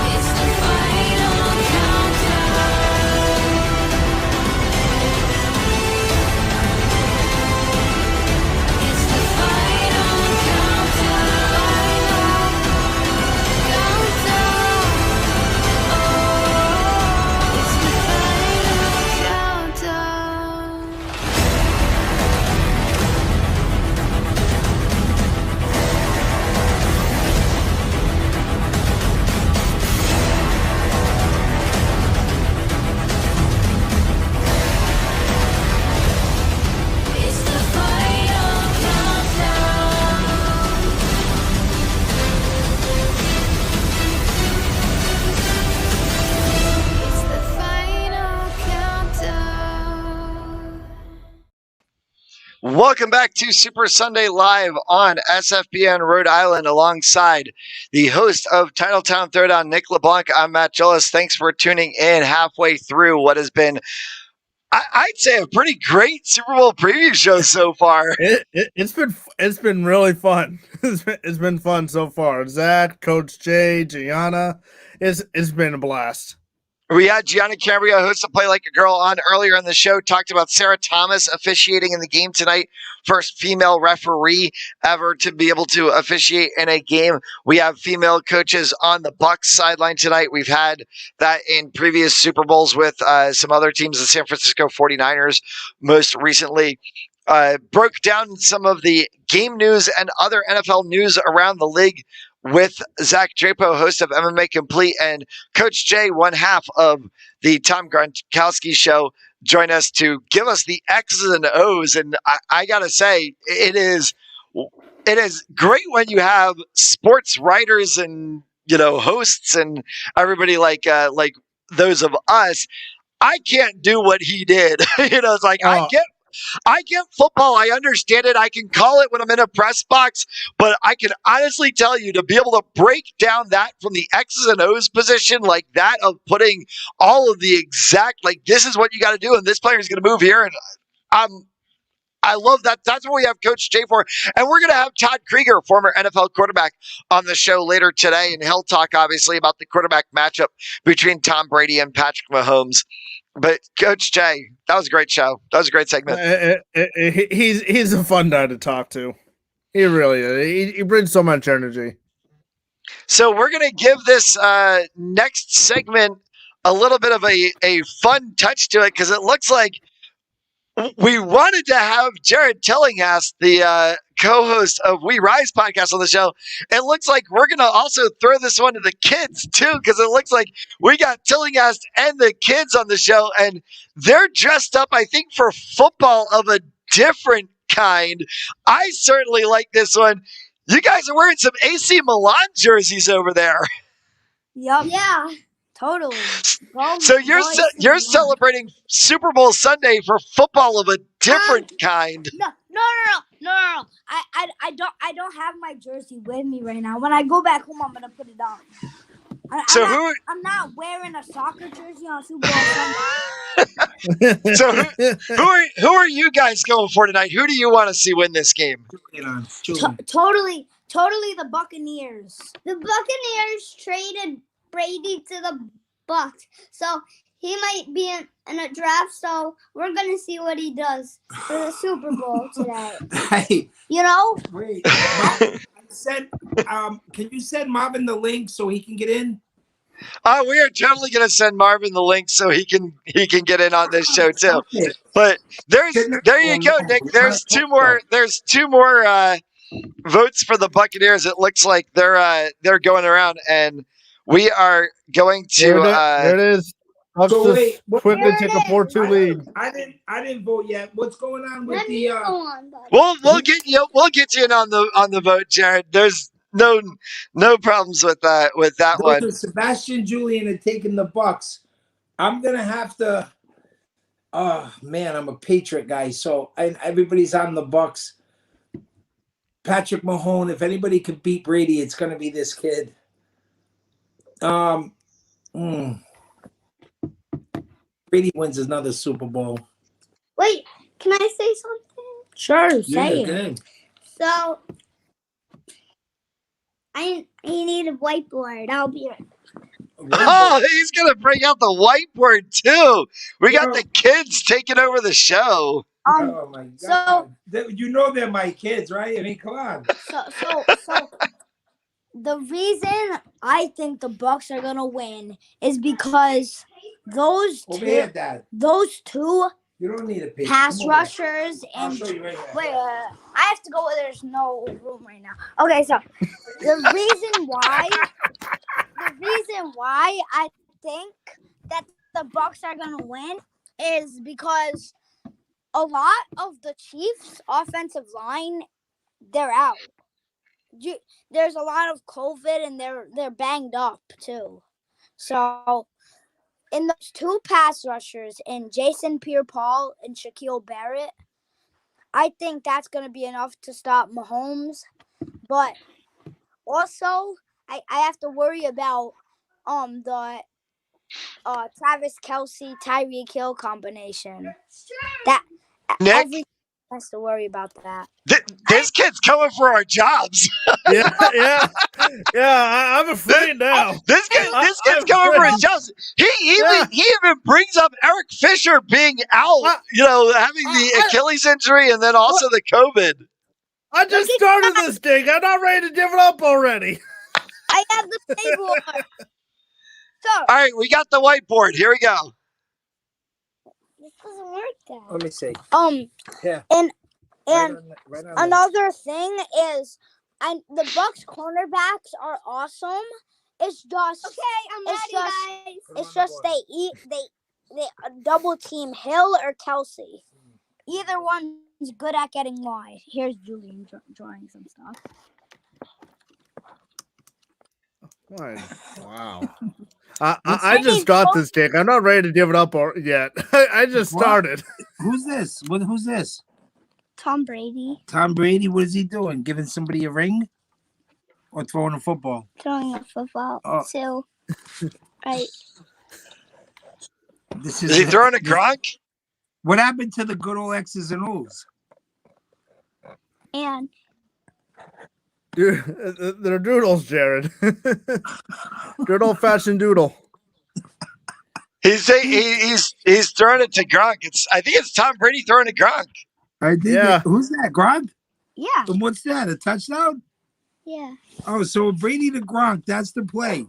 It's the final countdown. It's the final countdown. Oh, it's the final countdown. It's the final countdown. It's the final countdown. Welcome back to Super Sunday Live on SFBN Rhode Island alongside the host of Titletown Throwdown, Nick LeBlanc. I'm Matt Jolles. Thanks for tuning in halfway through what has been, I'd say, a pretty great Super Bowl preview show so far. It's been really fun. It's been fun so far. Zach, Coach Jay, Gianna, it's been a blast. We had Gianna Cambria, host of Play Like a Girl, on earlier in the show, talked about Sarah Thomas officiating in the game tonight. First female referee ever to be able to officiate in a game. We have female coaches on the Bucs sideline tonight. We've had that in previous Super Bowls with some other teams, the San Francisco 49ers most recently. Broke down some of the game news and other NFL news around the league with Zach Drapo, host of MMA Complete, and Coach Jay, one half of the Tom Gronkowski Show, join us to give us the X's and O's. And I gotta say, it is great when you have sports writers and hosts and everybody like those of us. I can't do what he did. It's like I get football. I understand it. I can call it when I'm in a press box, but I can honestly tell you, to be able to break down that from the X's and O's position like that, of putting all of the exact, like, this is what you got to do and this player is going to move here, and I love that. That's what we have Coach Jay for. And we're going to have Todd Krieger, former NFL quarterback, on the show later today. And he'll talk, obviously, about the quarterback matchup between Tom Brady and Patrick Mahomes. But Coach Jay, that was a great show. That was a great segment. He's a fun guy to talk to. He really is. He brings so much energy. So we're going to give this next segment a little bit of a fun touch to it because it looks like we wanted to have Jared Tillinghast, the co-host of We Rise podcast, on the show. It looks like we're going to also throw this one to the kids, too, because it looks like we got Tillinghast and the kids on the show, and they're dressed up, I think, for football of a different kind. I certainly like this one. You guys are wearing some AC Milan jerseys over there. Yup. Yeah. Totally. So you're celebrating Super Bowl Sunday for football of a different kind. No. I don't have my jersey with me right now. When I go back home, I'm gonna put it on. I'm not wearing a soccer jersey on Super Bowl Sunday. So who are you guys going for tonight? Who do you want to see win this game? Totally the Buccaneers. The Buccaneers traded Brady to the Bucs, so he might be in a draft. So we're gonna see what he does for the Super Bowl today. Hey, You know, wait. Can you send Marvin the link so he can get in? We are totally going to send Marvin the link so he can get in on this show too. But there you go, Nick. There's two more votes for the Buccaneers. It looks like they're going around, and we are going to. There it is. I'll So just wait, quickly take a 4-2 lead. I didn't vote yet. What's going on with let the? me go on, buddy. We'll get you in on the vote, Jared. There's no problems with that one. Those are Sebastian Julian are taking the Bucks. I'm gonna have to. Oh man, I'm a Patriot guy, so everybody's on the Bucks. Patrick Mahomes. If anybody could beat Brady, it's gonna be this kid. Brady wins another Super Bowl. Wait, can I say something? Sure, say it. Good. So, I need a whiteboard. I'll be right. Oh, he's gonna bring out the whiteboard too. We got the kids taking over the show. Oh my God! You know they're my kids, right? I mean, come on. So the reason I think the Bucks are gonna win is because those two You don't need a picture. pass rushers I'll and show you right now. wait, I have to go where there's no room right now. Okay, so the reason why I think that the Bucks are gonna win is because a lot of the Chiefs' offensive line, they're out. There's a lot of COVID and they're banged up too. So in those two pass rushers, in Jason Pierre-Paul and Shaquille Barrett, I think that's going to be enough to stop Mahomes. But also, I have to worry about the Travis Kelce, Tyreek Hill combination. That Nick? everyone has to worry about that. This kid's coming for our jobs. Yeah. I'm afraid now. This kid's coming for his jobs. He even brings up Eric Fisher being out, having the Achilles injury and then also the COVID. I just started this thing. I'm not ready to give it up already. I have the table. So, All right, we got the whiteboard. Here we go. this doesn't work, Dad. Let me see. Yeah. Yeah. And Right on another thing is, the Bucks cornerbacks are awesome. It's just guys. It's just they double team Hill or Kelce. Either one's good at getting wide. Here's Julian drawing some stuff. Wow. I just got this dick. I'm not ready to give it up yet. I just started. Who's this? Who's this? Tom Brady Tom Brady. What is he doing? Giving somebody a ring or throwing a football? throwing a football too. Right. This Is he throwing a Gronk? What happened to the good old X's and O's? And Dude, they're doodles, Jared. Good old fashioned doodle. He's throwing it to Gronk. I think it's Tom Brady throwing to Gronk. I think Yeah. who's that? Gronk? yeah, And what's that? A touchdown? yeah. Oh, so Brady to Gronk. That's the play.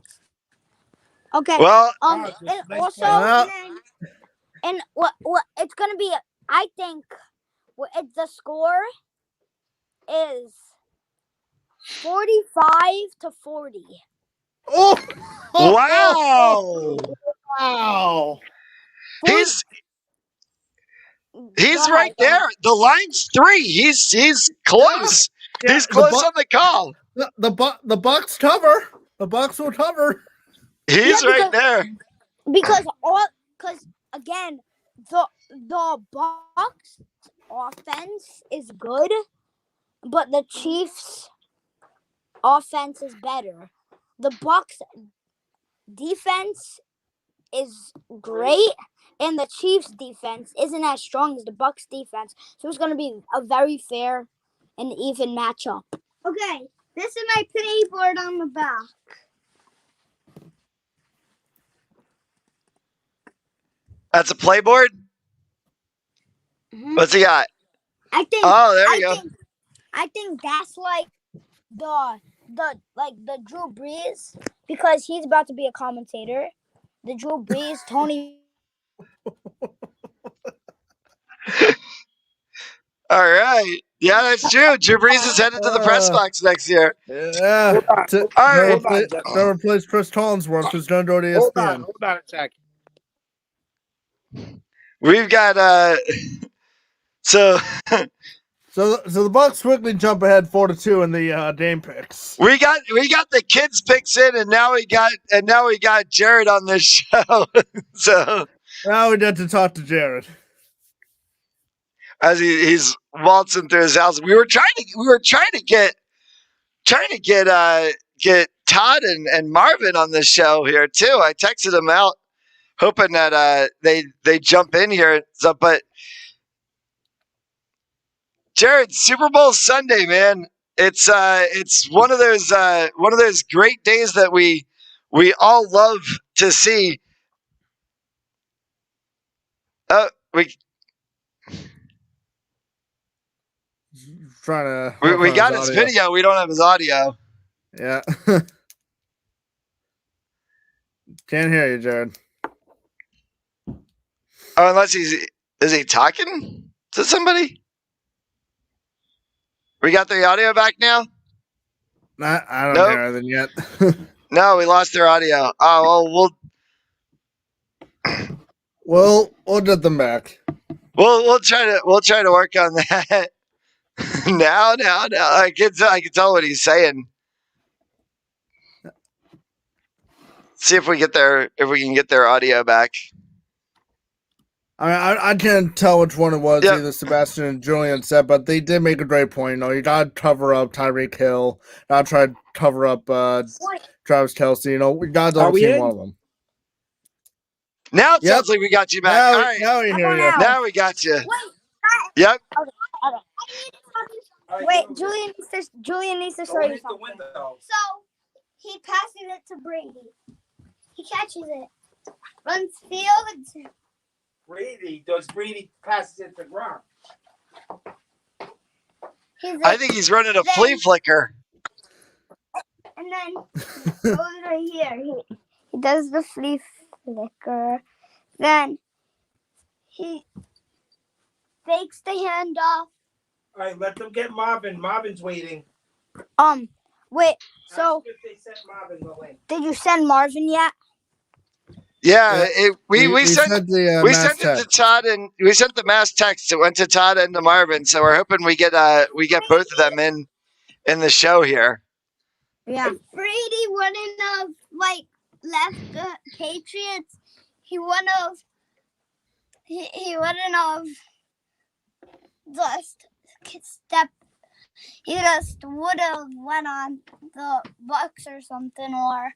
Okay. Well, And nice also, play. Well- and what it's gonna be? I think the score is 45-40. Oh, wow. wow. He's Go right ahead. there. The line's 3. He's close. Yeah, He's close on the call. The Bucks cover. The Bucks will cover. He's Yeah, right there. Because again, the Bucks offense is good, but the Chiefs offense is better. The Bucks defense is great, and the Chiefs defense isn't as strong as the Bucks defense. So it's going to be a very fair and even matchup. Okay, this is my playboard on the back. That's a playboard. Mhm. What's he got? I think. Oh, there we go. I think that's like the Drew Brees, because he's about to be a commentator. The Drew Brees, Tony. All right. Yeah, that's true. Drew Brees is headed to the press box next year. Yeah. Hold on. All right. Never replace Chris Collinsworth, who's done to Hold ESPN. on. Hold on a sec. We've got so So the Bucks quickly jump ahead 4-2 in the Dame picks. we got the kids picks in, and now we got Jared on this show. So Now we get to talk to Jared. as he's waltzing through his house, we were trying to get Todd and Marvin on this show here too. I texted them out, hoping that they jump in here. So, but Jared, Super Bowl Sunday, man. It's one of those great days that we all love to see. We got his video. We don't have his audio. Yeah. Can't hear you, Jared. Oh, unless is he talking to somebody? We got the audio back now? I don't Nope. hear anything yet. No, we lost their audio. Oh, well, We'll get them back. we'll try to work on that. now, I can tell what he's saying. See if we can get their audio back. I mean, I can't tell which one it was. Yep. Either Sebastian and Julian said, but they did make a great point. You know, you gotta cover up Tyreek Hill. Gotta try to cover up Travis Kelce. You know, we gotta Are double we team in? one of them. Now it Yep. sounds like we got you back. All right, Now we hear you. now we got you. Wait. Yep. Wait, Julian needs to show you something. window. So he passes it to Brady. He catches it, runs field. Does Brady passes it to Gronk? I think he's running a flea flicker. And then he goes right here. He does the flea flicker. Then he fakes the handoff. All right, let them get Marvin. Marvin's waiting. Wait. So Ask if they sent Marvin the link. did you send Marvin yet? Yeah, we sent the we mass sent it to text. Todd, and we sent the mass text. It went to Todd and to Marvin. So we're hoping we get both of them in the show here. Yeah. Brady wouldn't have left the Patriots. He wouldn't have just stepped. He just would have went on the Bucks or something, or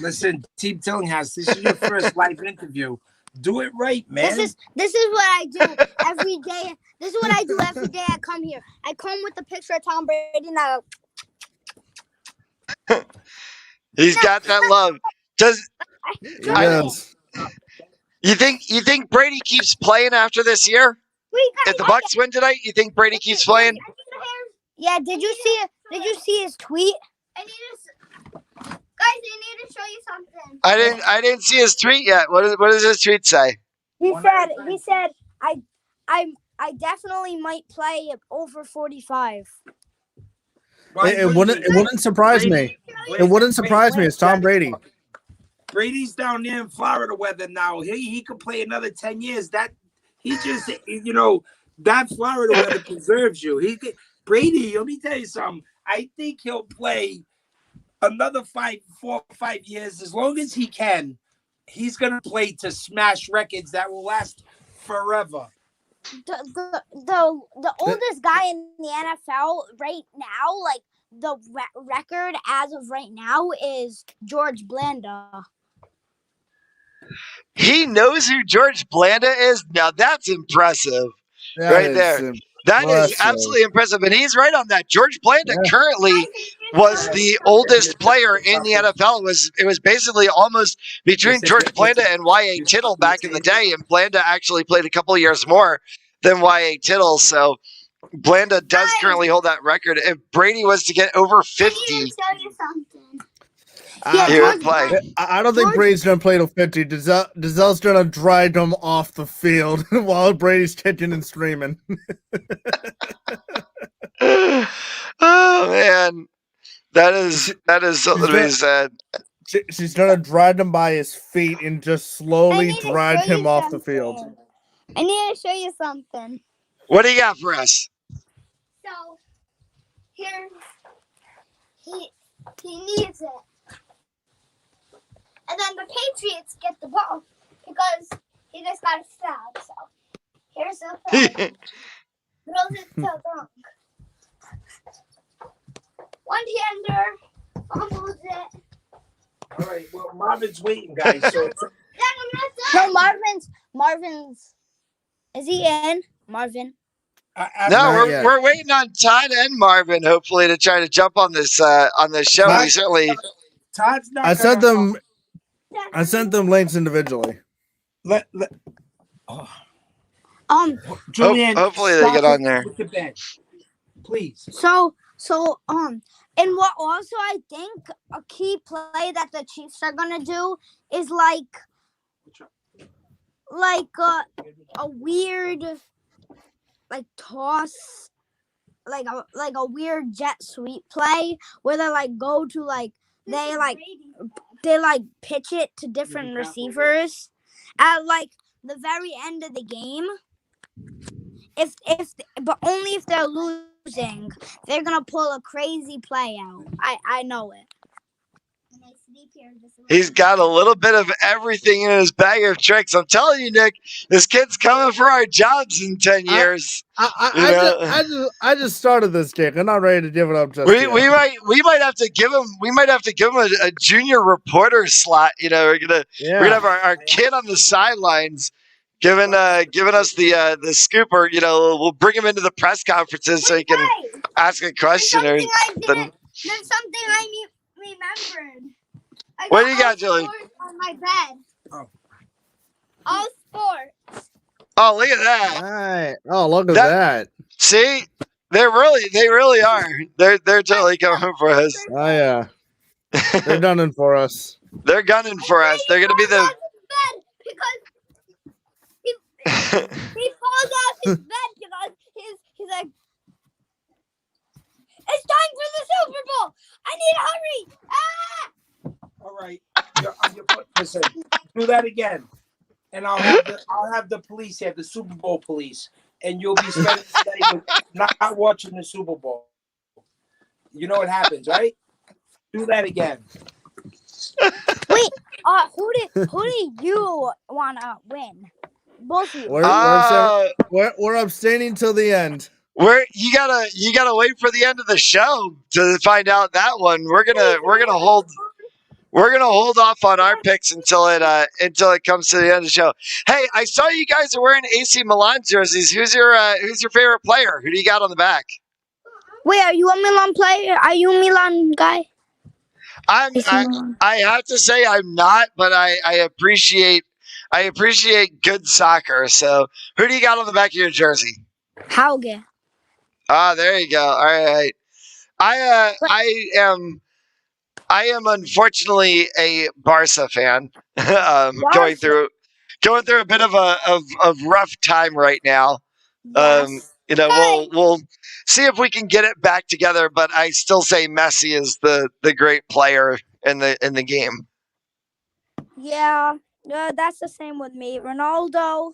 Listen, Team Tillinghast, this is your first live interview. Do it right, man. This is what I do every day. This is what I do every day. I come here. I come with a picture of Tom Brady. Now, He's got that love. Does Yes. you think Brady keeps playing after this year? If the Bucks win tonight, you think Brady keeps playing? Yeah. Did you see it? Did you see his tweet? Guys, I need to show you something. I didn't see his tweet yet. What does his tweet say? He said I definitely might play over 45. It wouldn't surprise me. It wouldn't surprise me. It's Tom Brady. Brady's down there in Florida weather now. He could play another 10 years. That that Florida weather preserves you. Brady, let me tell you something. I think he'll play another 4 or 5 years as long as he can. He's gonna play to smash records that will last forever. The oldest guy in the NFL right now, like the record as of right now, is George Blanda. He knows who George Blanda is. Now that's impressive, right there. That is absolutely impressive, and he's right on that. George Blanda currently was the oldest player in the NFL. It was basically almost between George Blanda and Y.A. Tittle back in the day, and Blanda actually played a couple of years more than Y.A. Tittle. So Blanda does currently hold that record. If Brady was to get over 50, he would play. I don't think Brady's gonna play till 50. Gisele's gonna drag him off the field while Brady's kicking and screaming. Oh man, that is something to be said. She's gonna drag him by his feet and just slowly drag him off the field. I need to show you something. What do you got for us? So here he needs it. And then the Patriots get the ball because he just got a foul. So here's the play. Throws it to Gronk. One-hander, fumbles it. All right, well, Marvin's waiting, guys. So No, Marvin's. Is he in? Marvin. No, we're waiting on Todd and Marvin, hopefully, to try to jump on this show. We certainly. Todd's not. I sent them links individually. Julian, hopefully they get on there. With the bench, please. So, and what also I think a key play that the Chiefs are gonna do is like a weird toss, like a weird jet sweep play where they go to they pitch it to different receivers at the very end of the game. But only if they're losing, they're gonna pull a crazy play out. I know it. He's got a little bit of everything in his bag of tricks. I'm telling you, Nick, this kid's coming for our jobs in 10 years. I just started this game. I'm not ready to give it up just we yet. we might have to give him a junior reporter slot. We're gonna have our kid on the sidelines giving us the scoop, or we'll bring him into the press conferences so he can ask a question. There's something I remembered. What do you got, Julie? On my bed. All sports. Oh, look at that! All right. Oh, look at that! See, they really are. They're totally coming for us. Oh yeah, they're gunning for us. They're gunning for us. They're gonna be the. Because he falls off his bed because he's like, it's time for the Super Bowl. I need to hurry. Ah! All right, listen, do that again, and I'll have the police here, the Super Bowl police, and you'll be spending the day not watching the Super Bowl. You know what happens, right? Do that again. Wait, who do you wanna win? Both of you. We're abstaining till the end. You gotta wait for the end of the show to find out that one. We're gonna hold. we're gonna hold off on our picks until it comes to the end of the show. Hey, I saw you guys are wearing AC Milan jerseys. Who's your favorite player? Who do you got on the back? Wait, are you a Milan player? Are you a Milan guy? I have to say I'm not, but I appreciate good soccer. So who do you got on the back of your jersey? Hauge. Ah, there you go. All right. I am unfortunately a Barca fan. Going through a bit of a rough time right now. Yes. We'll see if we can get it back together, but I still say Messi is the great player in the game. Yeah, that's the same with me. Ronaldo,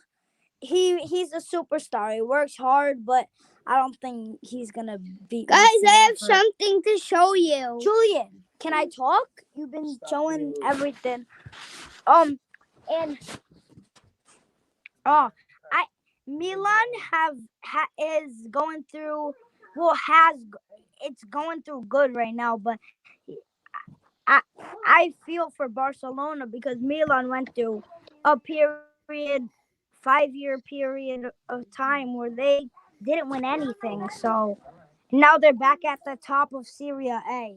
he's a superstar. He works hard, but I don't think he's gonna beat. Guys, I have something to show you. Julian, can I talk? You've been showing everything. Milan is going through. It's going through good right now, but I feel for Barcelona because Milan went through a 5-year period of time where they didn't win anything. So now they're back at the top of Serie A.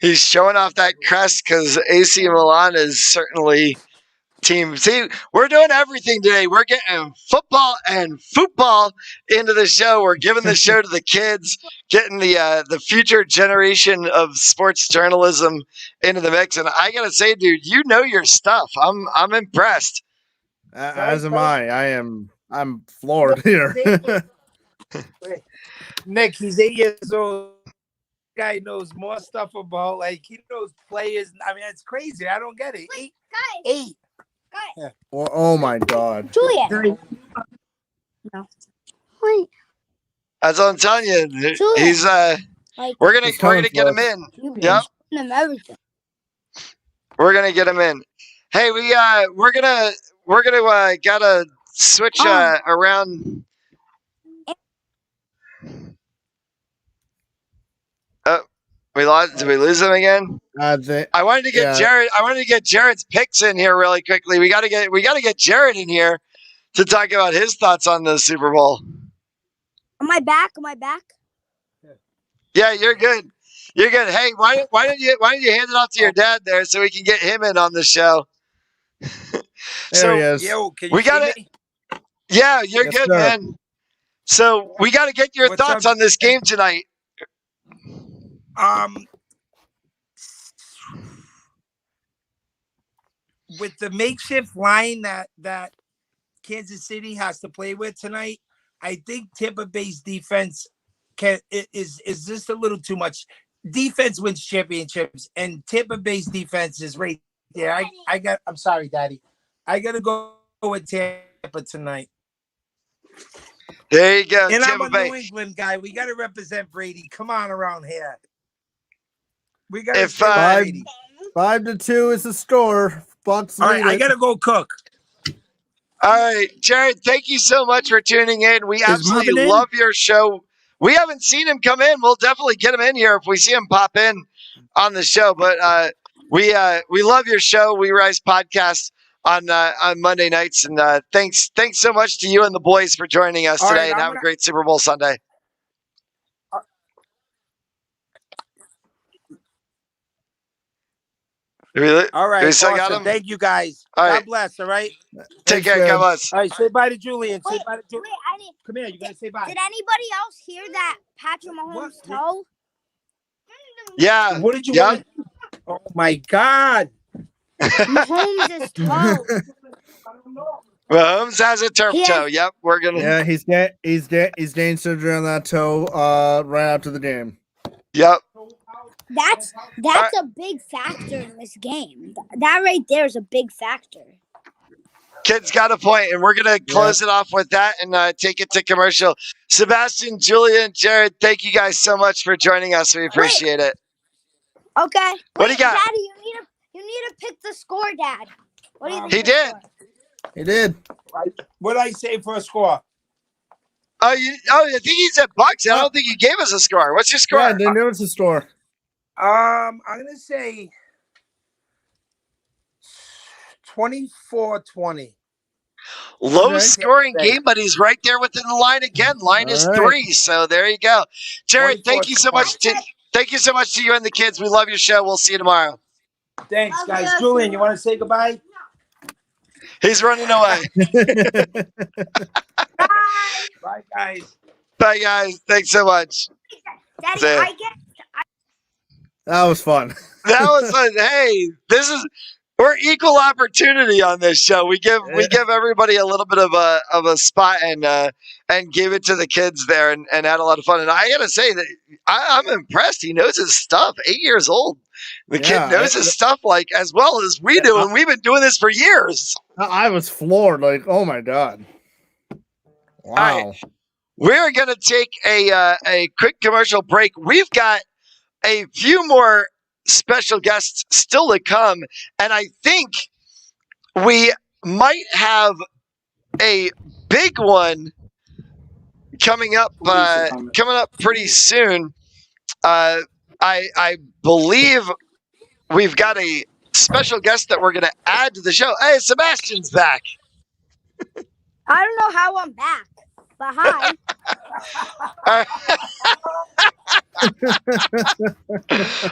He's showing off that crest because AC Milan is certainly team. See, we're doing everything today. We're getting football and football into the show. We're giving the show to the kids, getting the future generation of sports journalism into the mix. And I gotta say, dude, you know your stuff. I'm impressed. As am I. I'm floored here. Nick, he's 8 years old. Guy knows more stuff about, like, he knows players. I mean, it's crazy. I don't get it. Eight. Guys. Well, oh my God. Julian. No. Wait. That's what I'm telling you. Julian. He's we're gonna get him in. Yep. Everything. We're gonna get him in. Hey, we're gonna gotta switch around. Did we lose him again? I wanted to get Jared. I wanted to get Jared's picks in here really quickly. We gotta get Jared in here to talk about his thoughts on the Super Bowl. Am I back? Yeah, you're good. You're good. Hey, why don't you hand it off to your dad there so we can get him in on the show? There he is. Yo, can you We got it. Yeah, you're good, sir. man. So we got to get your thoughts on this game tonight. With the makeshift line that Kansas City has to play with tonight, I think Tampa Bay's defense is just a little too much. Defense wins championships, and Tampa Bay's defense is right there. I'm sorry, Daddy. I gotta go with Tampa tonight. There you go, And Tampa I'm a Bay. New England guy. We gotta represent Brady. Come on around here. We gotta If, Brady. 5-2 is the score. Bucks. All right, lead I it. gotta go cook. All right, Jared, thank you so much for tuning in. We absolutely Marvin in? love your show. We haven't seen him come in. We'll definitely get him in here if we see him pop in on the show. But we love your show. We Rise podcast on Monday nights, and thanks so much to you and the boys for joining us All today. right, And I'm have a gonna- great Super Bowl Sunday. All right, We still got awesome. him? Thank you guys. All God right. bless. All right. Take Thanks, care. man. God bless. All right. Say bye to Julian. Say Wait, bye to Julian. wait, Come here. You gotta say bye. did anybody else hear that Patrick Mahomes' toe? Yeah. What did you Yeah. want? Oh my God. Mahomes' toe. Mahomes has a turf He has- toe. Yep. We're gonna. Yeah, he's getting surgery on that toe right after the game. Yep. That's a big factor in this game. That right there is a big factor. Kid's got a point, and we're going to close it off with that and take it to commercial. Sebastian, Julian, Jared, thank you guys so much for joining us. We appreciate it. Okay. What do you got? Daddy, you need to pick the score, Dad. What do you think? He the did. score? He did. What did I say for a score? I think he said Bucks. I don't think you gave us a score. What's your score? Yeah, then there was the score. I'm gonna say 24-20. Low Okay. scoring game, but he's right there within the line again. Line is All right. 3, so there you go. Jared, thank you so much. Thank you so much to you and the kids. We love your show. We'll see you tomorrow. Thanks, guys. Julian, you want to say goodbye? He's running away. Bye, guys. Bye, guys. Thanks so much. Daddy, Say it. I get That was fun. That was fun. Hey, we're equal opportunity on this show. We give everybody a little bit of a spot and give it to the kids there and had a lot of fun. And I gotta say that I'm impressed. He knows his stuff. 8 years old. The kid knows his stuff like as well as we do, and we've been doing this for years. I was floored. Like, oh my god! Wow. All right. We're gonna take a quick commercial break. We've got a few more special guests still to come, and I think we might have a big one coming up pretty soon. I believe we've got a special guest that we're going to add to the show. Hey, Sebastian's back. I don't know how I'm back, but hi. I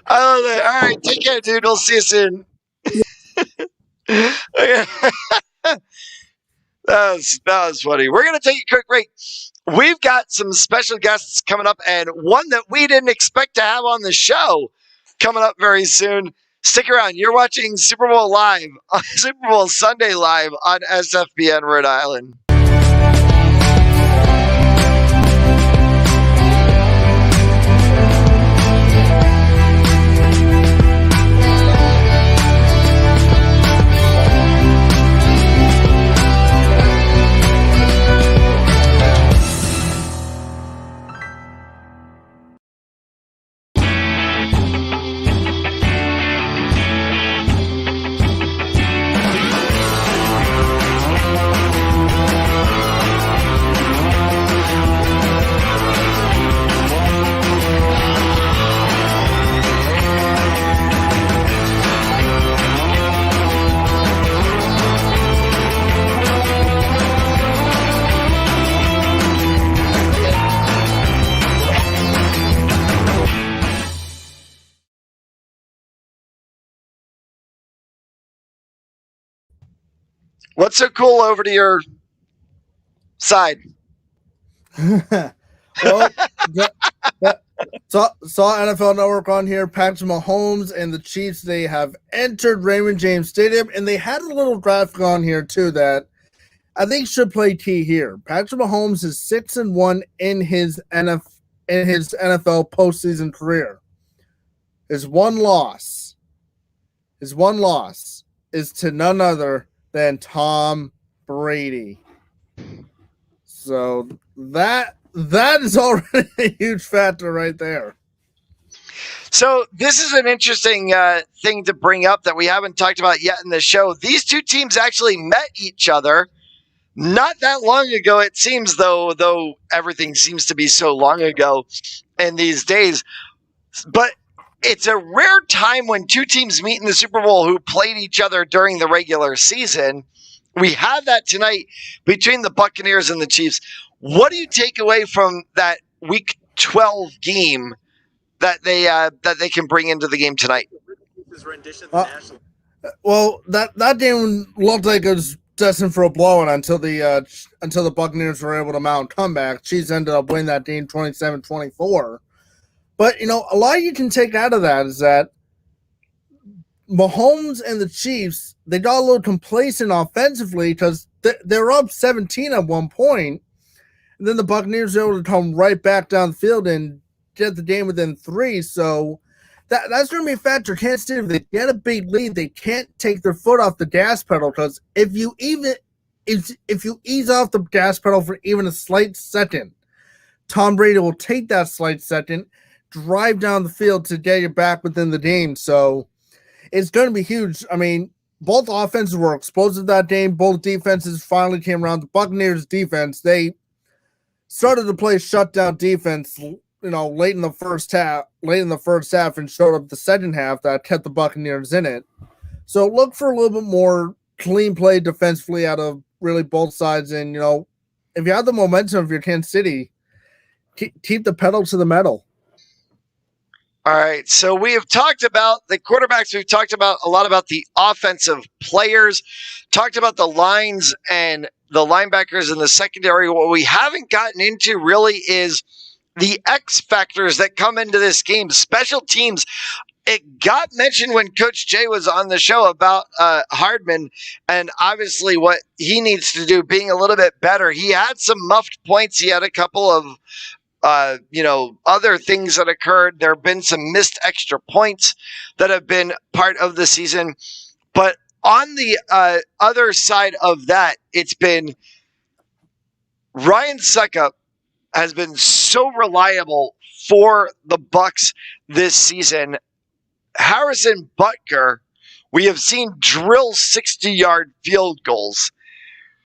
love that. All right, take care, dude. We'll see you soon. That was funny. We're going to take a quick break. We've got some special guests coming up, and one that we didn't expect to have on the show coming up very soon. Stick around. You're watching Super Bowl Live, Super Bowl Sunday Live on SFBN Rhode Island. What's so cool over to your side? Well, saw NFL Network on here. Patrick Mahomes and the Chiefs, they have entered Raymond James Stadium, and they had a little graphic on here too that I think should play key here. Patrick Mahomes is 6-1 in his NFL postseason career. His one loss is to none other than Tom Brady. So that is already a huge factor right there. So this is an interesting thing to bring up that we haven't talked about yet in the show. These two teams actually met each other not that long ago, it seems, though everything seems to be so long ago in these days. But it's a rare time when two teams meet in the Super Bowl who played each other during the regular season. We have that tonight between the Buccaneers and the Chiefs. What do you take away from that Week 12 game that they can bring into the game tonight? Well, that game looked like it was destined for a blowout until the Buccaneers were able to mount a comeback. Chiefs ended up winning that game 27-24. But, a lot you can take out of that is that Mahomes and the Chiefs, they got a little complacent offensively because they're up 17 at one point, and then the Buccaneers were able to come right back down the field and get the game within 3. So that's going to be a factor. Kansas City, if they get a big lead, they can't take their foot off the gas pedal, because if you ease off the gas pedal for even a slight second, Tom Brady will take that slight second, drive down the field to get you back within the game. So it's going to be huge. I mean, both offenses were explosive that game. Both defenses finally came around. The Buccaneers defense, they started to play shutdown defense late in the first half, and showed up the second half that kept the Buccaneers in it. So look for a little bit more clean play defensively out of really both sides. And, if you have the momentum of your Kansas City, keep the pedal to the metal. All right, so we have talked about the quarterbacks. We've talked about a lot about the offensive players, talked about the lines and the linebackers in the secondary. What we haven't gotten into really is the X factors that come into this game. Special teams. It got mentioned when Coach Jay was on the show about Hardman and obviously what he needs to do, being a little bit better. He had some muffed points. He had a couple of other things that occurred. There have been some missed extra points that have been part of the season. But on the other side of that, it's been Ryan Suckup has been so reliable for the Bucs this season. Harrison Butker, we have seen drill 60-yard field goals.